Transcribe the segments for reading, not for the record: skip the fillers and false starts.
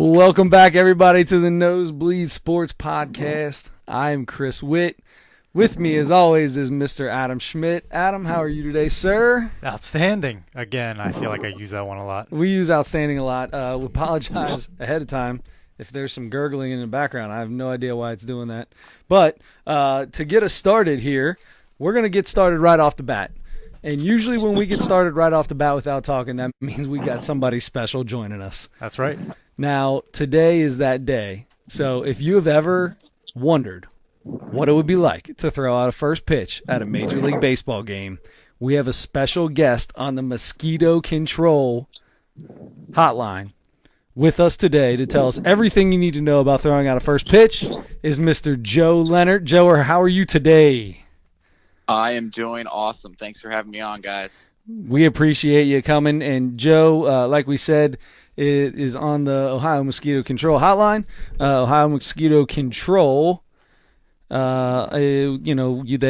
Welcome back, everybody, to the Nosebleed Sports Podcast. I'm Chris Witt. With me, as always, is Mr. Adam Schmidt. Adam, how are you today, sir? Outstanding. Again, I feel like I use that one a lot. We use outstanding a lot. We apologize ahead of time if there's some gurgling in the background. I have no idea why it's doing that. But to get us started here, we're going to get started right off the bat. And usually when we get started right off the bat without talking, that means we got somebody special joining us. That's right. Now, today is that day. So if you have ever wondered what it would be like to throw out a first pitch at a Major League Baseball game, we have a special guest on the Mosquito Control hotline with us today to tell us everything you need to know about throwing out a first pitch is Mr. Joe Lehnert. Joe, how are you today? I am doing awesome. Thanks for having me on, guys. We appreciate you coming. And Joe, like we said, is on the Ohio Mosquito Control hotline. Ohio Mosquito Control, they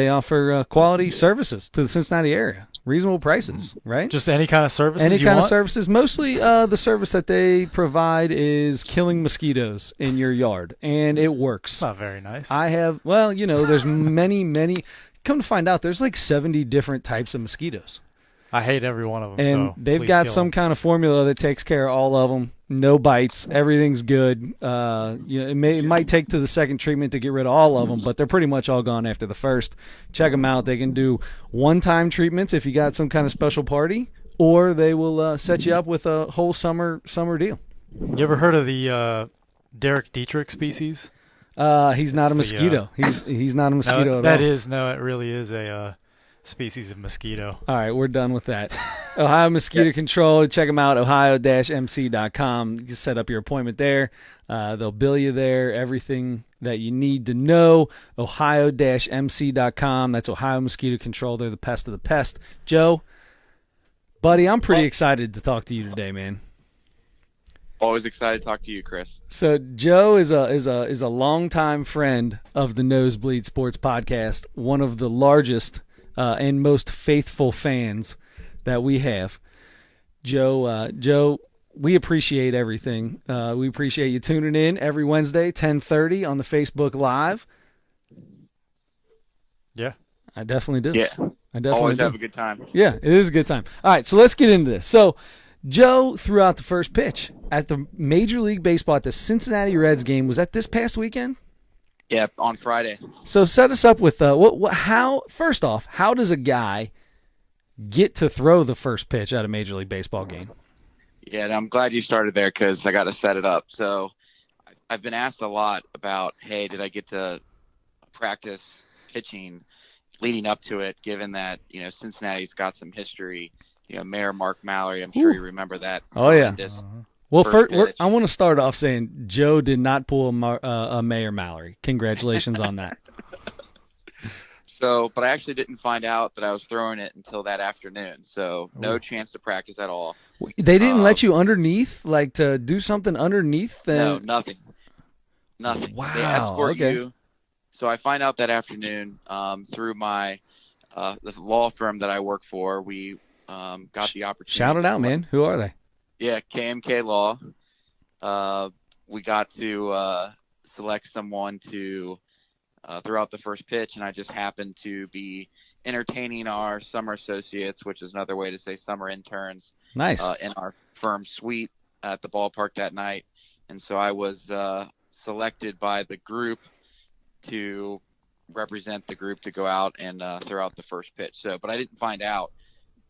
offer quality services to the Cincinnati area. Reasonable prices, right? Just any kind of services Any you kind want? of services. Mostly the service that they provide is killing mosquitoes in your yard, and it works. Not very nice. There's many. Come to find out, there's like 70 different types of mosquitoes. I hate every one of them. And so they've please got kill some them. kind of formula that takes care of all of them. No bites. Everything's good. It might take to the second treatment to get rid of all of them, but they're pretty much all gone after the first. Check them out. They can do one-time treatments if you got some kind of special party, or they will set you up with a whole summer deal. You ever heard of the Derek Dietrich species? He's not a mosquito. He's not a mosquito at all. It really is a species of mosquito. All right, we're done with that. Ohio Mosquito Control. Check them out, ohio-mc.com. You set up your appointment there. They'll bill you there, everything that you need to know, ohio-mc.com. That's Ohio Mosquito Control. They're the pest of the pest. Joe, buddy, I'm pretty excited to talk to you today, man. Always excited to talk to you, Chris. So Joe is a longtime friend of the Nosebleed Sports Podcast, one of the largest and most faithful fans that we have. Joe, we appreciate everything. We appreciate you tuning in every Wednesday, 10:30 on the Facebook Live. Yeah. I definitely do. Yeah. I definitely Always do. have a good time. Yeah, it is a good time. All right, so let's get into this. So Joe threw out the first pitch at the Major League Baseball at the Cincinnati Reds game. Was that this past weekend? Yeah, on Friday. So set us up with first off, how does a guy get to throw the first pitch at a Major League Baseball game? Yeah, and I'm glad you started there because I got to set it up. So I've been asked a lot about, hey, did I get to practice pitching leading up to it, given that, Cincinnati's got some history. Mayor Mark Mallory, I'm sure you remember that. Oh, yeah. Well, first, pitch. I want to start off saying Joe did not pull a Mayor Mallory. Congratulations on that. So, but I actually didn't find out that I was throwing it until that afternoon. So no chance to practice at all. They didn't let you underneath, like to do something underneath? No, nothing. Wow. They escort okay. you. So I find out that afternoon through my the law firm that I work for. We got the opportunity. Shout it out, man. Who are they? Yeah, KMK Law. We got to select someone to throw out the first pitch, and I just happened to be entertaining our summer associates, which is another way to say summer interns. Nice. In our firm suite at the ballpark that night. And so I was selected by the group to represent the group to go out and throw out the first pitch. So, but I didn't find out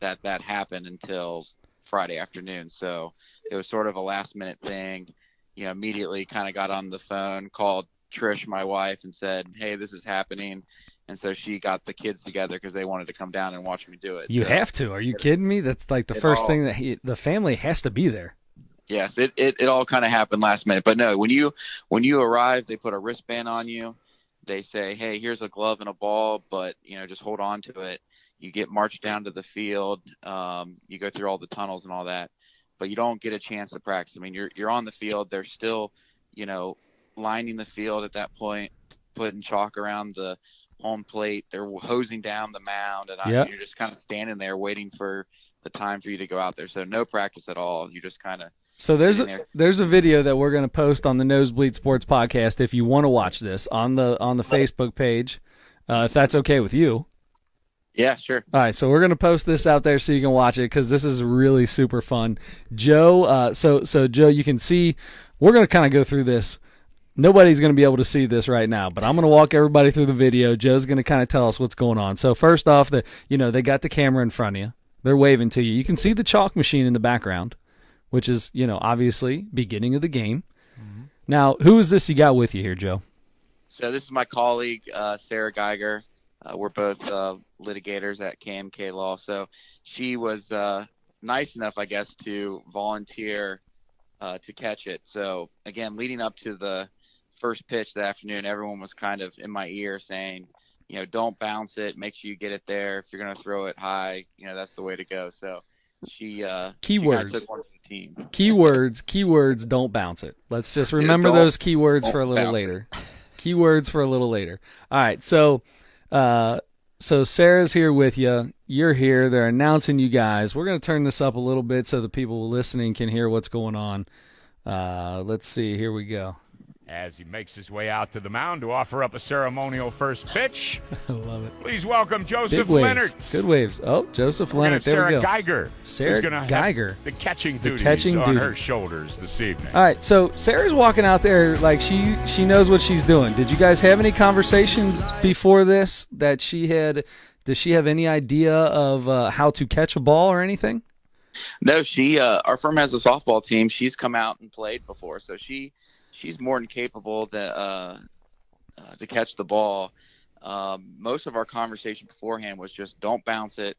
that happened until Friday afternoon. So it was sort of a last minute thing. Immediately kind of got on the phone, called Trish, my wife, and said, hey, this is happening. And so she got the kids together because they wanted to come down and watch me do it. You have to. Are you kidding me? That's like the first thing that the family has to be there. Yes, it all kind of happened last minute. But no, when you arrive, they put a wristband on you. They say, hey, here's a glove and a ball, but, just hold on to it. You get marched down to the field. You go through all the tunnels and all that, but you don't get a chance to practice. I mean, you're on the field. They're still, lining the field at that point, putting chalk around the home plate. They're hosing down the mound, and Yep. you're just kind of standing there waiting for the time for you to go out there. So no practice at all. You just kind of So there's a video that we're going to post on the Nosebleed Sports Podcast if you want to watch this on the Facebook page, if that's okay with you. Yeah, sure. All right, so we're going to post this out there so you can watch it because this is really super fun. Joe, so Joe, you can see we're going to kind of go through this. Nobody's going to be able to see this right now, but I'm going to walk everybody through the video. Joe's going to kind of tell us what's going on. So first off, they got the camera in front of you. They're waving to you. You can see the chalk machine in the background, which is, obviously beginning of the game. Mm-hmm. Now, who is this you got with you here, Joe? So this is my colleague, Sarah Geiger. We're both litigators at KMK Law. So she was nice enough, I guess, to volunteer to catch it. So, again, leading up to the first pitch that afternoon, everyone was kind of in my ear saying, don't bounce it. Make sure you get it there. If you're going to throw it high, that's the way to go. So she keywords. She took one for the team. Keywords, don't bounce it. Let's just remember those keywords for a little later. Keywords for a little later. All right, so Sarah's here with you. You're here. They're announcing you guys. We're going to turn this up a little bit so the people listening can hear what's going on. Let's see. Here we go. As he makes his way out to the mound to offer up a ceremonial first pitch. I love it. Please welcome Joseph Big waves. Lehnert. Good waves. Oh, Joseph Lehnert. There we go. Geiger. Sarah Geiger. The catching duties on her shoulders this evening. All right, so Sarah's walking out there like she knows what she's doing. Did you guys have any conversation before this that she had? Does she have any idea of how to catch a ball or anything? No, our firm has a softball team. She's come out and played before, so she's more than capable to catch the ball. Most of our conversation beforehand was just don't bounce it,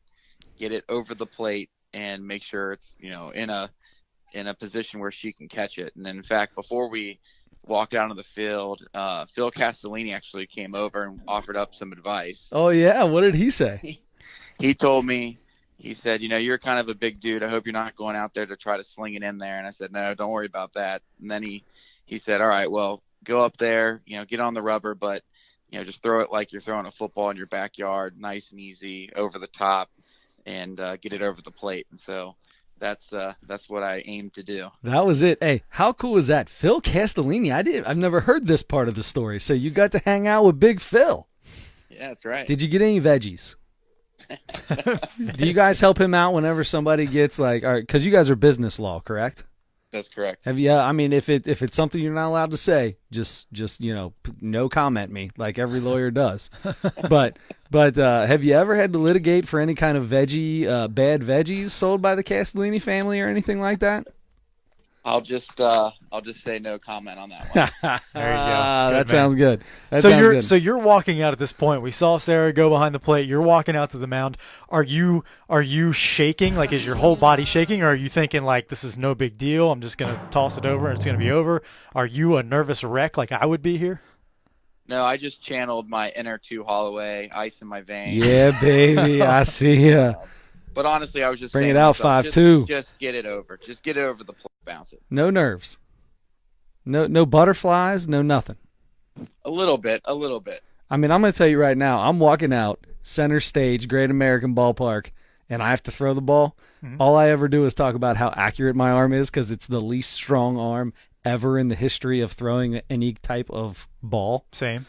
get it over the plate, and make sure it's in a position where she can catch it. And then, in fact, before we walked out on the field, Phil Castellini actually came over and offered up some advice. Oh yeah, what did he say? He told me. He said, you're kind of a big dude. I hope you're not going out there to try to sling it in there. And I said, no, don't worry about that. And then he said, all right, well, go up there, get on the rubber, but, just throw it like you're throwing a football in your backyard, nice and easy, over the top, and get it over the plate. And so that's what I aim to do. That was it. Hey, how cool is that? Phil Castellini. I've never heard this part of the story. So you got to hang out with Big Phil. Yeah, that's right. Did you get any veggies? Do you guys help him out whenever somebody gets all right, because you guys are business law, correct? That's correct. Have you? I mean, if it's something you're not allowed to say, just no comment me like every lawyer does. but have you ever had to litigate for any kind of bad veggies sold by the Castellini family or anything like that? I'll just say no comment on that one. There you go. That sounds good. So you're walking out at this point. We saw Sarah go behind the plate. You're walking out to the mound. Are you shaking? Like, is your whole body shaking, or are you thinking like this is no big deal? I'm just gonna toss it over and it's gonna be over. Are you a nervous wreck like I would be here? No, I just channeled my inner 2 Holloway, ice in my veins. Yeah, baby, I see ya. But honestly, I was just bring saying it out 5-2. Just get it over. Just get it over the plate. Bounce it. No nerves. No butterflies. No nothing. A little bit. I mean, I'm going to tell you right now. I'm walking out center stage, Great American Ballpark, and I have to throw the ball. Mm-hmm. All I ever do is talk about how accurate my arm is because it's the least strong arm ever in the history of throwing any type of ball. Same.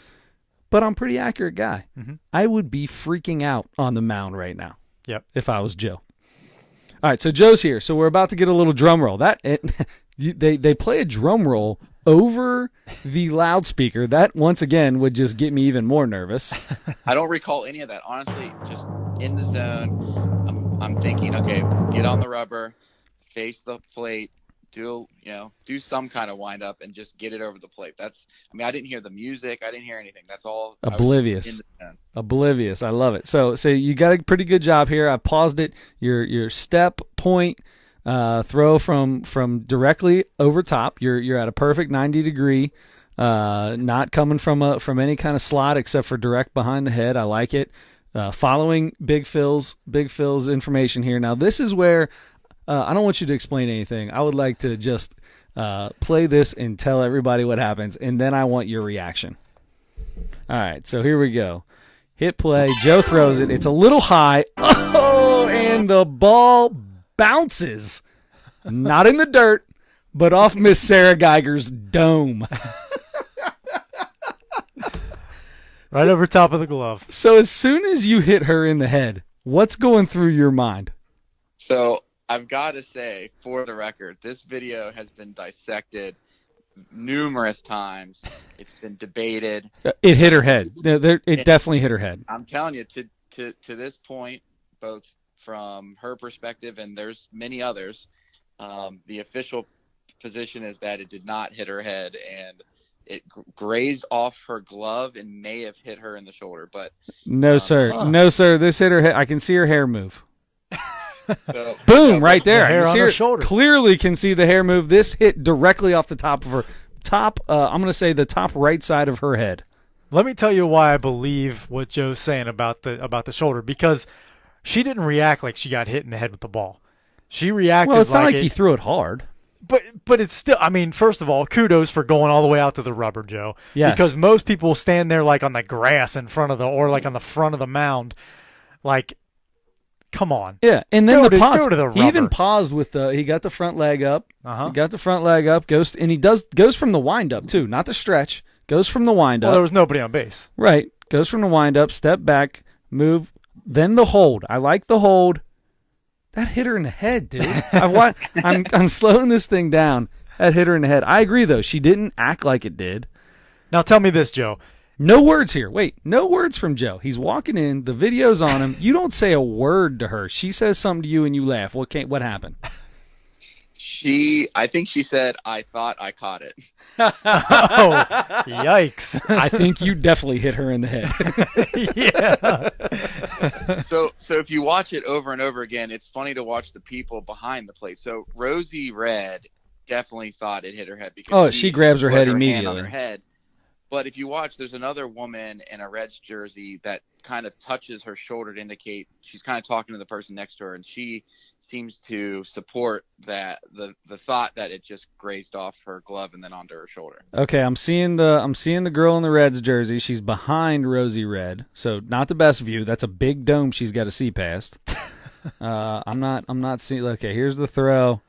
But I'm a pretty accurate guy. Mm-hmm. I would be freaking out on the mound right now. Yep. If I was Joe. All right, so Joe's here. So we're about to get a little drum roll. They play a drum roll over the loudspeaker. That, once again, would just get me even more nervous. I don't recall any of that. Honestly, just in the zone, I'm thinking, okay, get on the rubber, face the plate, do some kind of wind up and just get it over the plate. I didn't hear the music. I didn't hear anything. That's all. Oblivious. Oblivious. I love it. So you got a pretty good job here. I paused it. Your step, point, throw from directly over top. You're at a perfect 90 degree, not coming from any kind of slot except for direct behind the head. I like it. Following Big Phil's information here. Now this is where I don't want you to explain anything. I would like to just play this and tell everybody what happens, and then I want your reaction. All right, so here we go. Hit play. Joe throws it. It's a little high. Oh, and the ball bounces. Not in the dirt, but off Miss Sarah Geiger's dome. Right over top of the glove. So as soon as you hit her in the head, what's going through your mind? So I've got to say, for the record, this video has been dissected numerous times. It's been debated. It hit her head. It definitely hit her head. I'm telling you, to this point, both from her perspective and there's many others, the official position is that it did not hit her head, and it grazed off her glove and may have hit her in the shoulder. But no, sir. No, sir. This hit her head. I can see her hair move. so, Boom, right there. The hair I can on see her shoulder. Clearly can see the hair move. This hit directly off the top of her I'm going to say the top right side of her head. Let me tell you why I believe what Joe's saying about the shoulder, because she didn't react like she got hit in the head with the ball. She reacted Well, it's not like it, he threw it hard. But it's still, I mean, first of all, kudos for going all the way out to the rubber, Joe. Yes. Because most people stand there like on the grass in front of or like on the front of the mound. Like, come on. Yeah, and then Go to the he even rubber. paused with he got the front leg up. Uh-huh. He got the front leg up, goes from the wind up too, not the stretch. Goes from the wind Well, up. there was nobody on base. Right. Goes from the wind up, step back, move, then the hold. I like the hold. That hit her in the head, dude. I'm slowing this thing down. That hit her in the head. I agree, though. She didn't act like it did. Now tell me this, Joe. No words here. Wait, no words from Joe. He's walking in. The video's on him. You don't say a word to her. She says something to you and you laugh. What happened? I think she said, "I thought I caught it." Oh, yikes. I think you definitely hit her in the head. Yeah. So if you watch it over and over again, it's funny to watch the people behind the plate. So Rosie Red definitely thought it hit her head because She grabs her put head hand immediately. on her head. But if you watch, there's another woman in a Reds jersey that kind of touches her shoulder to indicate she's kind of talking to the person next to her, and she seems to support that the thought that it just grazed off her glove and then onto her shoulder. Okay, I'm seeing the girl in the Reds jersey. She's behind Rosie Red, so not the best view. That's a big dome she's got to see past. I'm not seeing. Okay, here's the throw.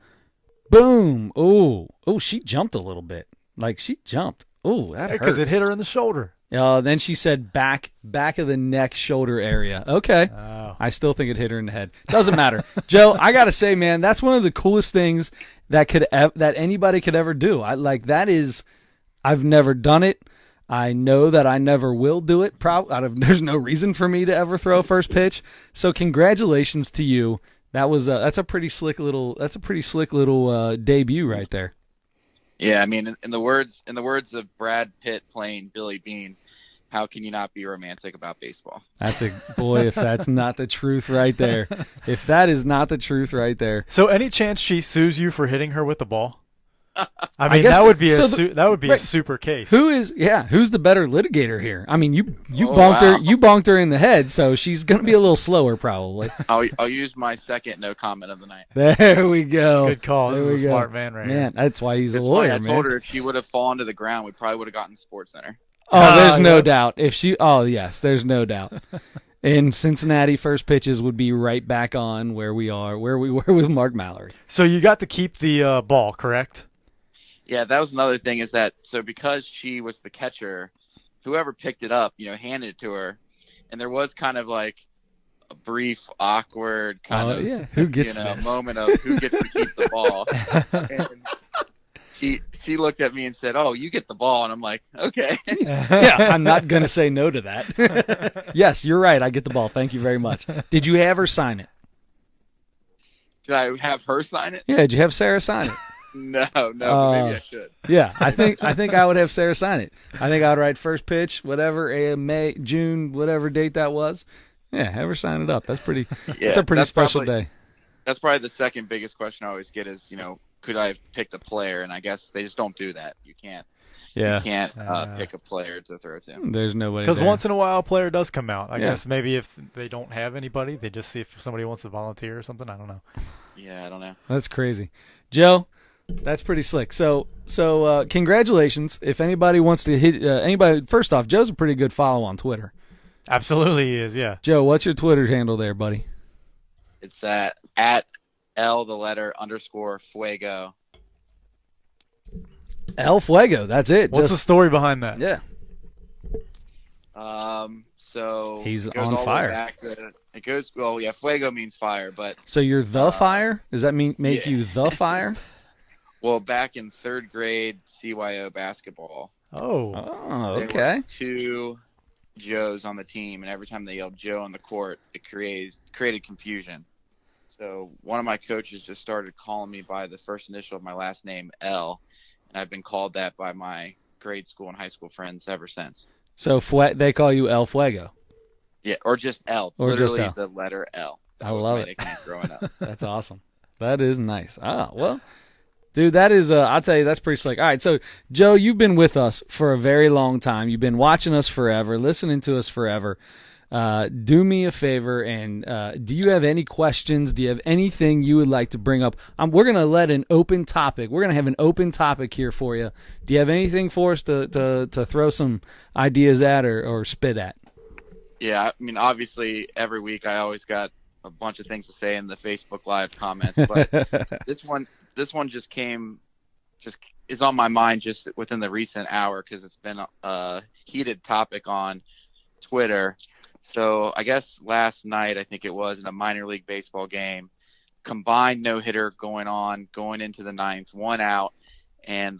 Boom. Oh, she jumped a little bit. Like she jumped. Oh, that hurt. Because it hit her in the shoulder. Then she said back of the neck, shoulder area. Okay. Oh. I still think it hit her in the head. Doesn't matter. Joe, I got to say, man, that's one of the coolest things that anybody could ever do. I've never done it. I know that I never will do it. There's no reason for me to ever throw a first pitch. So congratulations to you. That's a pretty slick little debut right there. Yeah, I mean, in the words of Brad Pitt playing Billy Bean, how can you not be romantic about baseball? If that's not the truth right there. If that is not the truth right there. So any chance she sues you for hitting her with the ball? I mean, guess that would be right. a super case. Who's the better litigator here? I mean, you Wow. bonked her in the head, so she's going to be a little slower probably. I'll use my second no comment of the night. There we go. Good call. There This we is a go. smart man right here. Man, that's why he's a It's lawyer, funny, I man. told her if she would have fallen to the ground, we probably would have gotten Sports Center. Oh, there's no yeah. doubt. Yes, there's no doubt. And Cincinnati first pitches would be right back on where we were with Mark Mallory. So you got to keep the ball, correct? Yeah, that was another thing is that so because she was the catcher, whoever picked it up, handed it to her, and there was kind of like a brief, awkward kind of who gets this? moment of who gets to keep the ball. And she looked at me and said, "Oh, you get the ball," and I'm like, "Okay." Yeah, I'm not going to say no to that. Yes, you're right. I get the ball. Thank you very much. Did you have her sign it? Did I have her sign it? Yeah, did you have Sarah sign it? No, but maybe I should. Yeah, I think I would have Sarah sign it. I think I would write first pitch, whatever, May, June, whatever date that was. Yeah, have her sign it up. That's pretty. Yeah, that's a pretty special probably, day. That's probably the second biggest question I always get is, could I have picked a player? And I guess they just don't do that. You can't. Yeah, You can't pick a player to throw to. there's nobody. Because there. once in a while, a player does come out. I Yeah. guess maybe if they don't have anybody, they just see if somebody wants to volunteer or something. I don't know. Yeah, I don't know. That's crazy, Joe. That's pretty slick. So congratulations. If anybody wants to hit anybody, first off, Joe's a pretty good follow on Twitter. Absolutely, he is. Yeah. Joe, what's your Twitter handle there, buddy? It's at L __Fuego. El Fuego. That's it. What's the Just, story behind that? yeah. So He's it goes on all the way fire. back it goes well. Yeah, fuego means fire, but So you're the fire? Does that mean make yeah. you the fire? well, back in 3rd grade CYO basketball, Oh, Oh, there okay. was 2 Joes on the team, and every time they yelled Joe on the court, it created confusion. So one of my coaches just started calling me by the first initial of my last name, L, and I've been called that by my grade school and high school friends ever since. So they call you El Fuego. Yeah, or just L. Or just literally L. the letter L. That I was love my it. nickname growing up. That's awesome. That is nice. Ah, well, dude, that is, I'll tell you, that's pretty slick. All right, so, Joe, you've been with us for a very long time. You've been watching us forever, listening to us forever. Do me a favor, and do you have any questions? Do you have anything you would like to bring up? We're going to let an open topic. We're going to have an open topic here for you. Do you have anything for us to throw some ideas at or spit at? Yeah, I mean, obviously, every week I always got a bunch of things to say in the Facebook Live comments, but this one just is on my mind just within the recent hour because it's been a heated topic on Twitter. So I guess last night, I think it was in a minor league baseball game, combined no-hitter going into the 9th, 1 out, and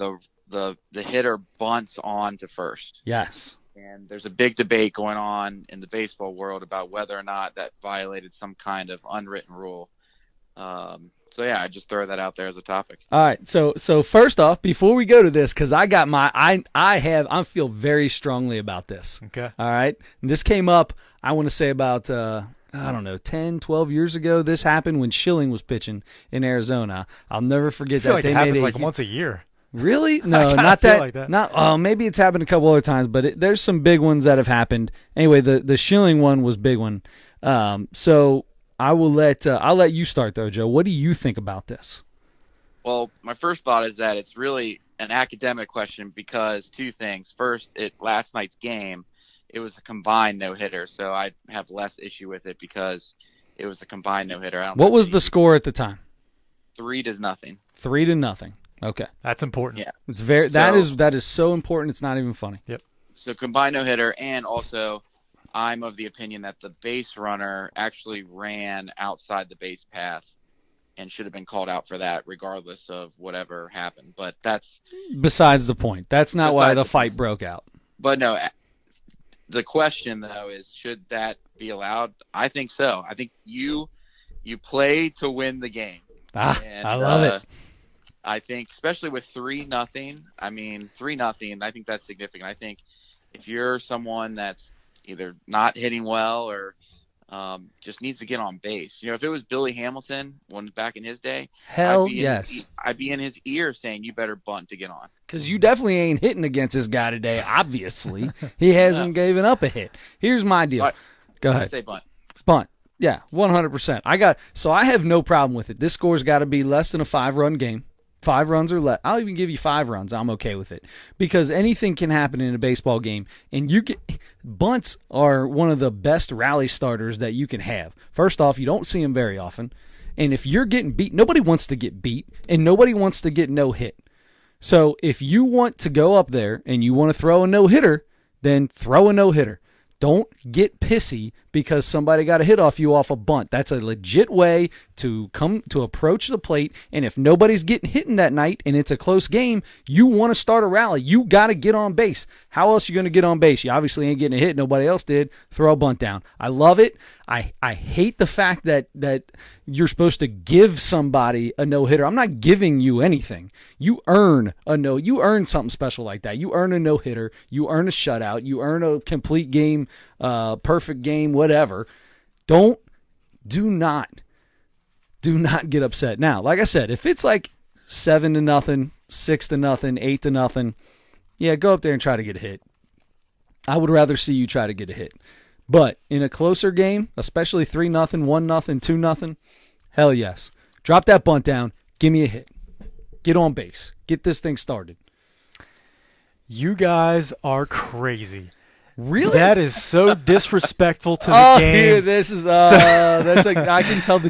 the hitter bunts on to first. Yes. And there's a big debate going on in the baseball world about whether or not that violated some kind of unwritten rule. So yeah, I just throw that out there as a topic. All right. So first off, before we go to this, because I got I feel very strongly about this. okay. All right. And this came up, I want to say about, I don't know, 10, 12 years ago. This happened when Schilling was pitching in Arizona. I'll never forget I feel that. like it happens like once a year. Really? No, kinda not feel that. like that. Not. Maybe it's happened a couple other times, but there's some big ones that have happened. Anyway, the Schilling one was a big one. So I'll let you start though, Joe. What do you think about this? Well, my first thought is that it's really an academic question because 2 things. First, last night's game, it was a combined no-hitter, so I have less issue with it because it was a combined no-hitter. What was the score at the time? 3-0. 3-0. Okay. That's important. Yeah. It's that is so important. It's not even funny. Yep. So combined no-hitter, and also I'm of the opinion that the base runner actually ran outside the base path and should have been called out for that regardless of whatever happened. But that's besides the point. That's not why Besides the the fight point. broke out. But no, the question though is should that be allowed? I think so. I think you play to win the game. And, I love it. I think especially with 3-0, I mean 3-0, I think that's significant. I think if you're someone that's either not hitting well or just needs to get on base. You know, if it was Billy Hamilton, one back in his day, Hell yes. I'd be in his ear saying, you better bunt to get on. Because you definitely ain't hitting against this guy today, obviously. He hasn't given up a hit. Here's my deal. But Go I ahead. say bunt. Bunt. Yeah, 100%. I have no problem with it. This score's got to be less than a 5-run game. 5 runs or less. I'll even give you 5 runs. I'm okay with it because anything can happen in a baseball game, and bunts are one of the best rally starters that you can have. First off, you don't see them very often, and if you're getting beat, nobody wants to get beat, and nobody wants to get no hit. So if you want to go up there and you want to throw a no hitter, then throw a no hitter. Don't get pissy because somebody got a hit off you off a bunt. That's a legit way to approach the plate. And if nobody's getting hit in that night and it's a close game, you want to start a rally. You got to get on base. How else are you going to get on base? You obviously ain't getting a hit. Nobody else did. Throw a bunt down. I love it. I hate the fact that you're supposed to give somebody a no-hitter. I'm not giving you anything. You earn something special like that. You earn a no-hitter. You earn a shutout. You earn a complete game, perfect game, whatever. Do not get upset. Now, like I said, if it's like 7-0, 6-0, 8-0, yeah, go up there and try to get a hit. I would rather see you try to get a hit. But in a closer game, especially 3-0, 1-0, 2-0, hell yes. Drop that bunt down. Give me a hit. Get on base. Get this thing started. You guys are crazy. Really? That is so disrespectful to the Oh, game. here, this is I can tell the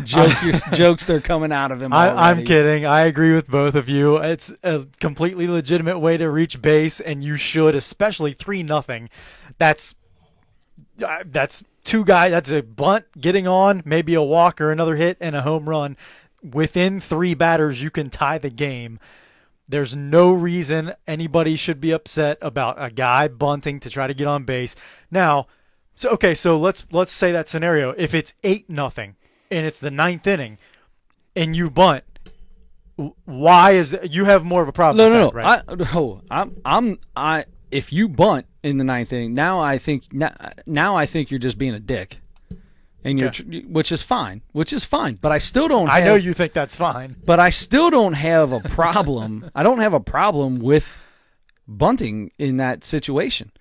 jokes they're coming out of him. I'm already. kidding. I agree with both of you. It's a completely legitimate way to reach base, and you should, especially 3-0. That's two guys. That's a bunt getting on, maybe a walk or another hit and a home run. Within 3 batters, you can tie the game. There's no reason anybody should be upset about a guy bunting to try to get on base. Now, so let's say that scenario. If it's 8-0 and it's the 9th inning and you bunt, why is you have more of a problem? No. with that, right? If you bunt in the 9th inning, now I think you're just being a dick, and which is fine. But I still don't. I know you think that's fine, but I still don't have a problem. I don't have a problem with bunting in that situation.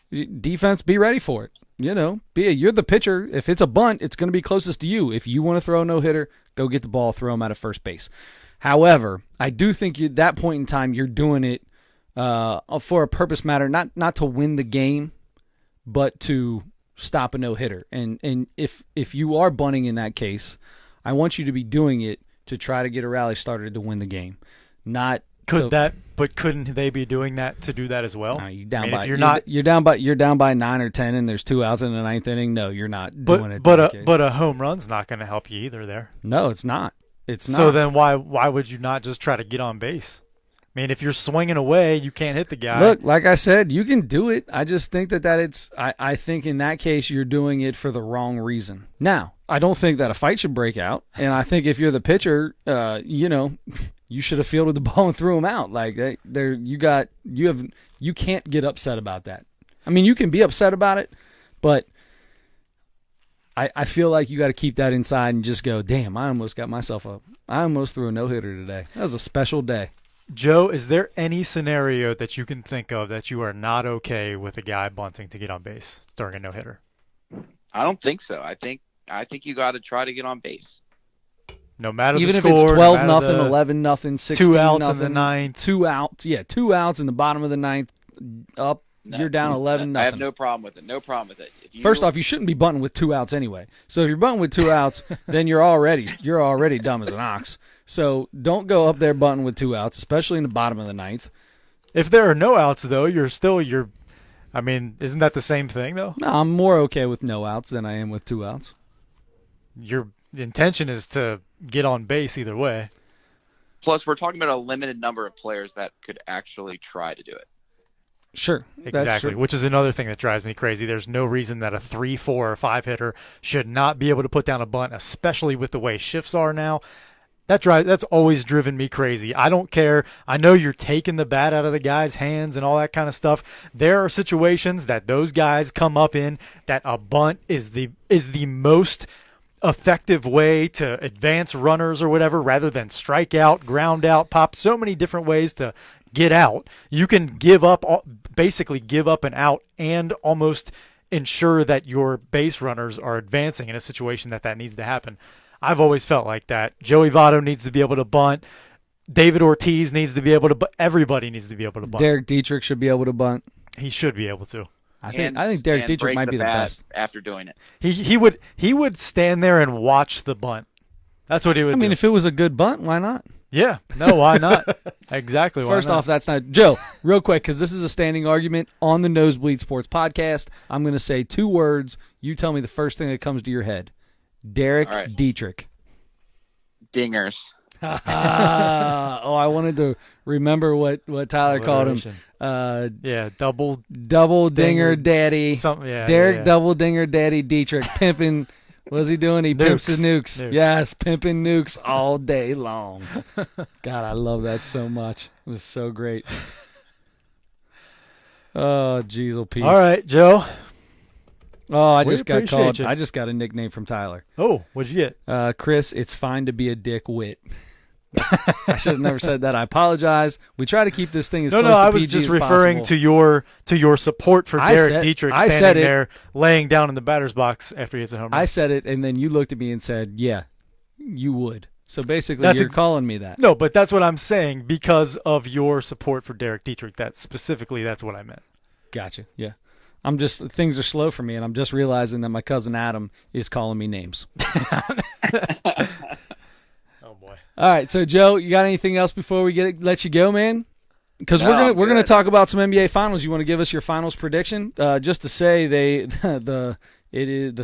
Defense, be ready for it. You're the pitcher. If it's a bunt, it's going to be closest to you. If you want to throw a no-hitter, go get the ball, throw him out of first base. However, I do think at that point in time you're doing it for a purpose matter, not to win the game, but to stop a no-hitter. And if you are bunting in that case, I want you to be doing it to try to get a rally started to win the game. But couldn't they be doing that to do that as well? No, you're down by 9 or 10 and there's 2 outs in the 9th inning. No, you're not doing it. But a home run's not going to help you either there. No, it's not. It's not. So then why would you not just try to get on base? I mean, if you're swinging away, you can't hit the guy. Look, like I said, you can do it. I just think that it's – I think in that case you're doing it for the wrong reason. Now, I don't think that a fight should break out, and I think if you're the pitcher, you should have fielded the ball and threw him out. Like you can't get upset about that. I mean, you can be upset about it, but I feel like you got to keep that inside and just go, damn, I almost threw a no-hitter today. That was a special day. Joe, is there any scenario that you can think of that you are not okay with a guy bunting to get on base during a no-hitter? I don't think so. I think you got to try to get on base. No matter even the if score, it's 12-0, no matter 11-0, 16-0, 2 outs in the 9th. 2 outs. Yeah, 2 outs in the bottom of the 9th. Up, you're down 11-0. I have no problem with it. No problem with it. First off, you shouldn't be bunting with 2 outs anyway. So if you're bunting with 2 outs, then you're already dumb as an ox. So don't go up there bunting with 2 outs, especially in the bottom of the 9th. If there are no outs, though, I mean, isn't that the same thing, though? No, I'm more okay with no outs than I am with 2 outs. Your intention is to get on base either way. Plus, we're talking about a limited number of players that could actually try to do it. Sure. Exactly, which is another thing that drives me crazy. There's no reason that a 3, 4, or 5 hitter should not be able to put down a bunt, especially with the way shifts are now. That's always driven me crazy. I don't care. I know you're taking the bat out of the guy's hands and all that kind of stuff. There are situations that those guys come up in that a bunt is the most effective way to advance runners or whatever, rather than strike out, ground out, pop. So many different ways to get out. You can basically give up an out and almost ensure that your base runners are advancing in a situation that needs to happen. I've always felt like that. Joey Votto needs to be able to bunt. David Ortiz needs to be able to bunt. Everybody needs to be able to bunt. Derek Dietrich should be able to bunt. He should be able to. I think Derek Dietrich might be the best after doing it. He would stand there and watch the bunt. That's what he would do. I mean, if it was a good bunt, why not? Yeah. No, why not? Exactly. First off, that's not Joe. Real quick, because this is a standing argument on the Nosebleed Sports Podcast. I'm going to say 2 words. You tell me the first thing that comes to your head. Derek Dietrich. Dingers. I wanted to remember what Tyler called him. Double dinger daddy. Derek yeah. Double dinger daddy Dietrich pimping. What's he doing? He pimps his nukes. Yes, pimping nukes all day long. God, I love that so much. It was so great. Oh, jeez, oh Pete. All right, Joe. Oh, I just got called. You. I just got a nickname from Tyler. Oh, what'd you get? Chris, it's fine to be a dick wit. I should have never said that. I apologize. We try to keep this thing as close to PG as possible. I was just referring to your support for Derek Dietrich standing there laying down in the batter's box after he hits a home run. I said it, and then you looked at me and said, yeah, you would. So basically, you're calling me that. No, but that's what I'm saying because of your support for Derek Dietrich. That's what I meant. Gotcha. Yeah. things are slow for me, and I'm just realizing that my cousin Adam is calling me names. Oh boy. All right, so Joe, you got anything else before we let you go, man? Because No, we're gonna good. talk about some NBA finals. You want to give us your finals prediction? Just to say the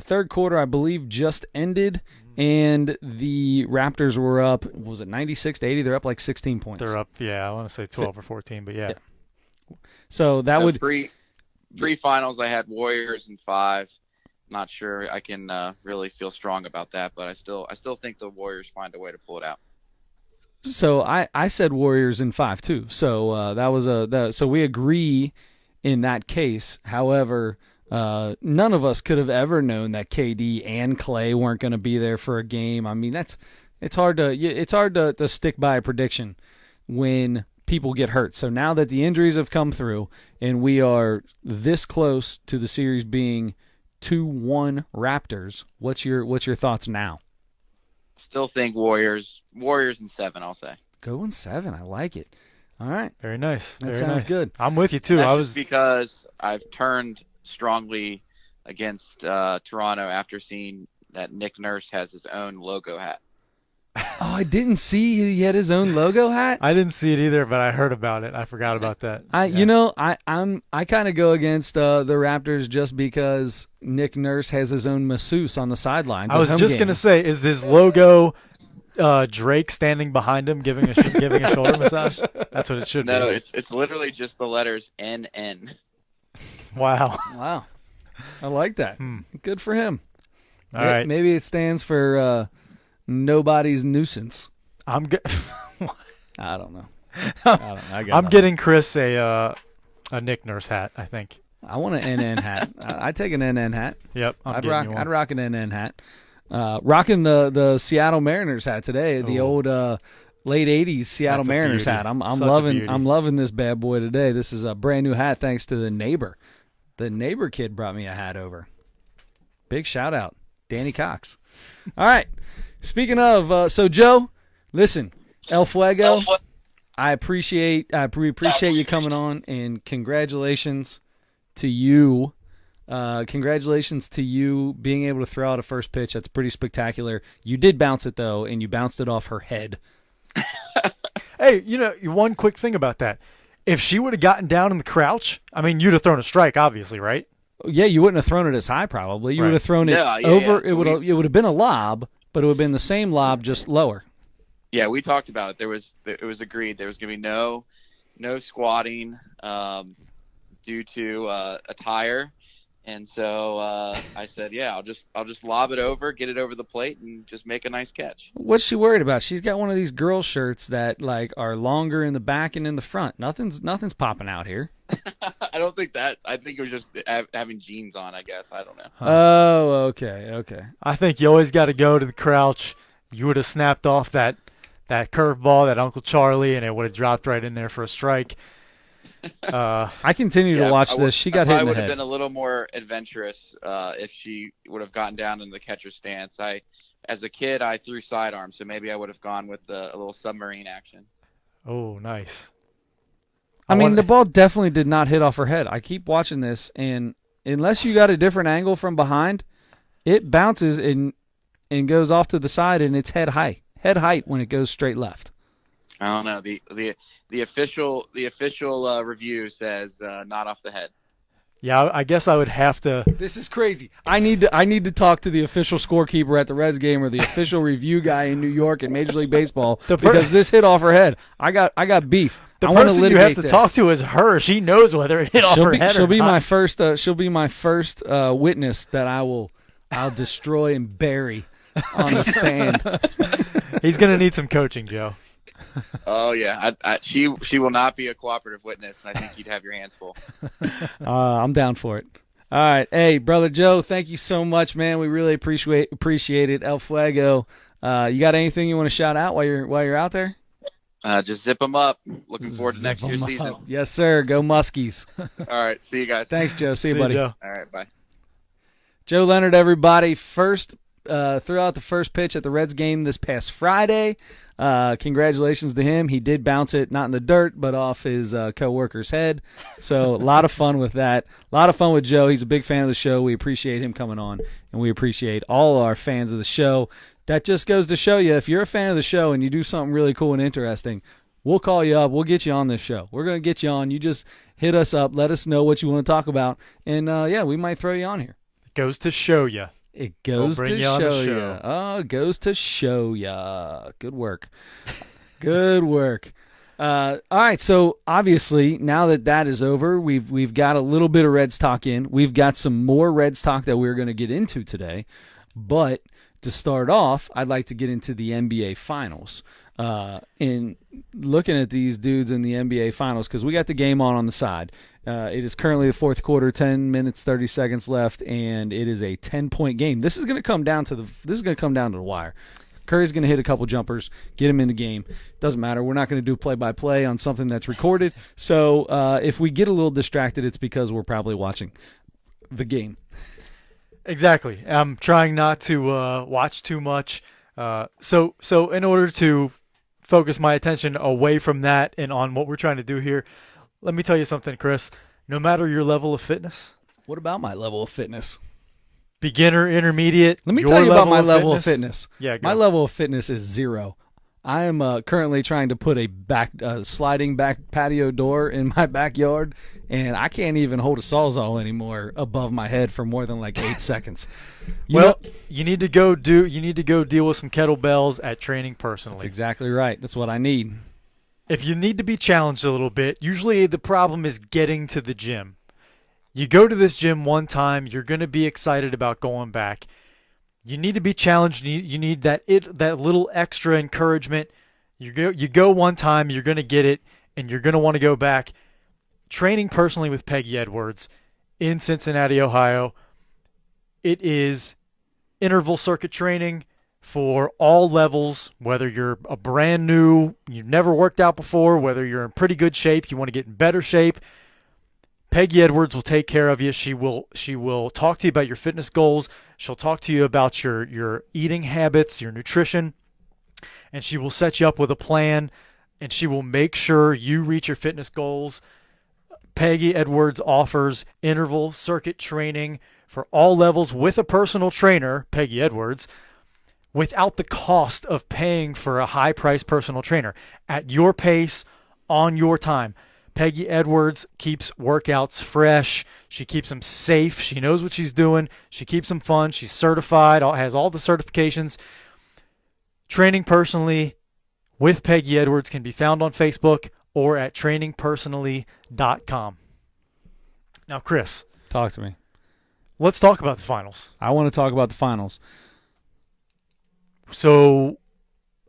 third quarter, I believe, just ended, and the Raptors were up. Was it 96-80? They're up like 16 points. They're up. Yeah, I want to say 12 or 14, but yeah. So that So would three finals. I had Warriors in 5. Not sure I can really feel strong about that, but I still think the Warriors find a way to pull it out. So I said Warriors in 5 too. So so we agree in that case. However, none of us could have ever known that KD and Clay weren't going to be there for a game. I mean, it's hard to stick by a prediction when people get hurt. So now that the injuries have come through and we are this close to the series being 2-1 Raptors, what's your thoughts now? Still think Warriors in 7. I'll say. Go in 7. I like it. All right. Very nice. That Very sounds nice. good. I'm with you too. That's I just was because I've turned strongly against Toronto after seeing that Nick Nurse has his own logo hat. Oh, I didn't see he had his own logo hat. I didn't see it either, but I heard about it. I forgot about that. I kind of go against the Raptors just because Nick Nurse has his own masseuse on the sidelines. I was just gonna say, is his logo Drake standing behind him giving a shoulder massage? That's what it should No, be. it's literally just the letters NN. Wow. Wow, I like that. Good for him. All right. Maybe it stands for nobody's nuisance. I'm good. I don't know. I got I'm getting Chris a Nick Nurse hat, I think. I want an NN hat. I'd take an NN hat. Yep. I'd rock an NN hat. Rocking the Seattle Mariners hat today. The old late '80s Seattle That's a Mariners beauty. hat. I'm Such a loving beauty. I'm loving this bad boy today. This is a brand new hat thanks to the neighbor. The neighbor kid brought me a hat over. Big shout out, Danny Cox. All right. Speaking of, so Joe, listen, El Fuego, we appreciate you coming on, and congratulations to you. Congratulations to you being able to throw out a first pitch. That's pretty spectacular. You did bounce it though, and you bounced it off her head. Hey, one quick thing about that. If she would have gotten down in the crouch, I mean, you'd have thrown a strike, obviously, right? Yeah, you wouldn't have thrown it as high. Probably you Right. would have thrown it Yeah, over. yeah. It would have been a lob, but it would have been the same lob, just lower. Yeah, we talked about it. It was agreed there was going to be no squatting due to a tire, and so I said, yeah, I'll just lob it over, get it over the plate, and just make a nice catch. What's she worried about? She's got one of these girl shirts that like are longer in the back and in the front. Nothing's popping out here. I don't think that. I think it was just having jeans on. I guess I don't know. Oh, okay. I think you always got to go to the crouch. You would have snapped off that curveball, that Uncle Charlie, and it would have dropped right in there for a strike. I continue to watch this. She got hit in I the would have head. been a little more adventurous if she would have gotten down in the catcher's stance. As a kid, I threw sidearm, so maybe I would have gone with a little submarine action. Oh, nice. I mean, the ball definitely did not hit off her head. I keep watching this, and unless you got a different angle from behind, it bounces and goes off to the side, and it's head height when it goes straight left. I don't know. The official review says not off the head. Yeah, I guess I would have to. This is crazy. I need to talk to the official scorekeeper at the Reds game or the official review guy in New York in Major League Baseball because this hit off her head. I got beef. The I want person you have to talk to is her. She knows whether it hit off her head or She'll be not. my first. She'll be my first witness that I'll destroy and bury on the stand. He's gonna need some coaching, Joe. Oh yeah, she will not be a cooperative witness, and I think you'd have your hands full. I'm down for it. All right, hey brother Joe, thank you so much, man. We really appreciate it. El Fuego. You got anything you want to shout out while you're out there? Just zip them up. Looking forward to next Zip year's 'em season. up. Yes, sir. Go Muskies. All right, see you guys. Thanks, Joe. See you, See you, buddy. Joe. All right, bye. Joe Lehnert, everybody. First threw out the first pitch at the Reds game this past Friday. Congratulations to him. He did bounce it, not in the dirt, but off his co-worker's head. So a lot of fun with that. A lot of fun with Joe. He's a big fan of the show. We appreciate him coming on, and we appreciate all our fans of the show. That just goes to show you, if you're a fan of the show and you do something really cool and interesting, we'll call you up. We'll get you on this show. We're going to get you on. You just hit us up. Let us know what you want to talk about. And, we might throw you on here. It goes to show you. It goes to you on the show you. show. Oh, it goes to show ya. Good work. Good work. All right, so obviously now that is over, we've got a little bit of Reds talk in. We've got some more Reds talk that we're going to get into today. But to start off, I'd like to get into the NBA Finals. In looking at these dudes in the NBA Finals, because we got the game on the side. It is currently the fourth quarter, 10 minutes, 30 seconds left, and it is a 10-point game. This is going to come down to the wire. Curry's going to hit a couple jumpers, get him in the game. Doesn't matter. We're not going to do play-by-play on something that's recorded. So if we get a little distracted, it's because we're probably watching the game. Exactly. I'm trying not to watch too much. So in order to focus my attention away from that and on what we're trying to do here, let me tell you something, Chris. No matter your level of fitness. What about my level of fitness? Beginner, intermediate. Let me tell you about my level of fitness. Yeah, my level of fitness is 0. I am currently trying to put a sliding back patio door in my backyard, and I can't even hold a Sawzall anymore above my head for more than like 8 seconds. You need to go deal with some kettlebells at Training Personally. That's exactly right. That's what I need. If you need to be challenged a little bit, usually the problem is getting to the gym. You go to this gym one time, you're going to be excited about going back. You need to be challenged. You need that little extra encouragement. You go one time, you're going to get it, and you're going to want to go back. Training Personally with Peggy Edwards in Cincinnati, Ohio. It is interval circuit training for all levels, whether you're a brand new, you've never worked out before, whether you're in pretty good shape, you want to get in better shape. Peggy Edwards will take care of you. She will talk to you about your fitness goals. She'll talk to you about your eating habits, your nutrition, and she will set you up with a plan, and she will make sure you reach your fitness goals. Peggy Edwards offers interval circuit training for all levels with a personal trainer, Peggy Edwards, without the cost of paying for a high-priced personal trainer. At your pace, on your time. Peggy Edwards keeps workouts fresh. She keeps them safe. She knows what she's doing. She keeps them fun. She's certified, has all the certifications. Training Personally with Peggy Edwards can be found on Facebook or at trainingpersonally.com. Now, Chris. Talk to me. Let's talk about the finals. I want to talk about the finals. So,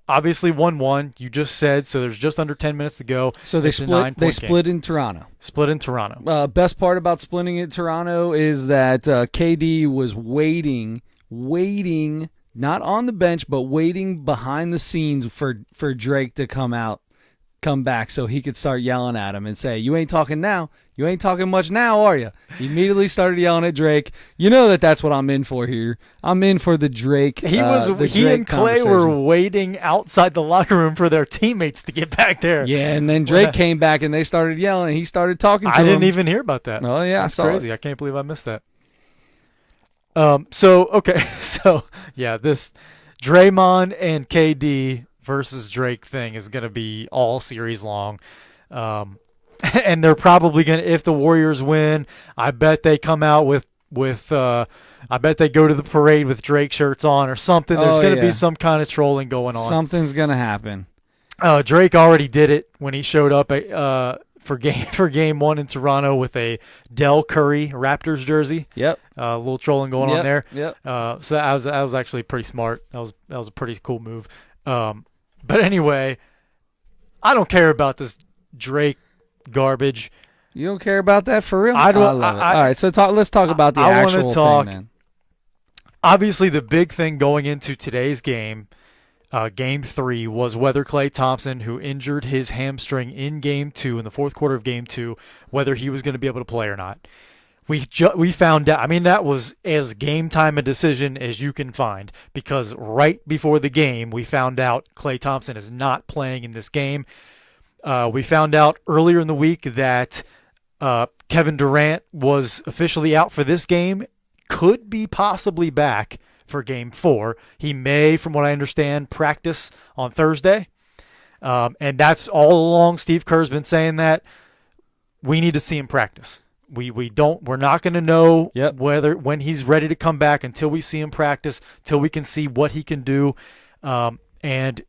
obviously 1-1, you just said, so there's just under 10 minutes to go. So they split in Toronto. Split in Toronto. Best part about splitting in Toronto is that KD was waiting, not on the bench, but waiting behind the scenes for Drake to come back so he could start yelling at him and say, "You ain't talking now. You ain't talking much now, are you?" He immediately started yelling at Drake. You know that's what I'm in for here. I'm in for the Drake. He and Clay were waiting outside the locker room for their teammates to get back there. Yeah, and then Drake came back and they started yelling. And he started talking to him. I didn't even hear about that. Oh yeah, that's crazy. I can't believe I missed that. So this Draymond and KD versus Drake thing is going to be all series long. And they're probably going to, if the Warriors win, I bet they come out with I bet they go to the parade with Drake shirts on or something. There's going to be some kind of trolling going on. Something's going to happen. Drake already did it when he showed up for game 1 in Toronto with a Del Curry Raptors jersey. Yep. A little trolling going on there. Yep. So that was actually pretty smart. That was a pretty cool move. But anyway, I don't care about this Drake garbage. You don't care about that for real? I don't. All right, so let's talk about the actual thing then. Obviously, the big thing going into today's game, Game 3, was whether Klay Thompson, who injured his hamstring in Game 2, in the fourth quarter of Game 2, whether he was going to be able to play or not. we found out. I mean, that was as game time a decision as you can find, because right before the game, we found out Klay Thompson is not playing in this game. We found out earlier in the week that Kevin Durant was officially out for this game, could be possibly back for Game 4. He may, from what I understand, practice on Thursday. And that's all along. Steve Kerr's been saying that we need to see him practice. We're not going to know when he's ready to come back until we see him practice, till we can see what he can do. And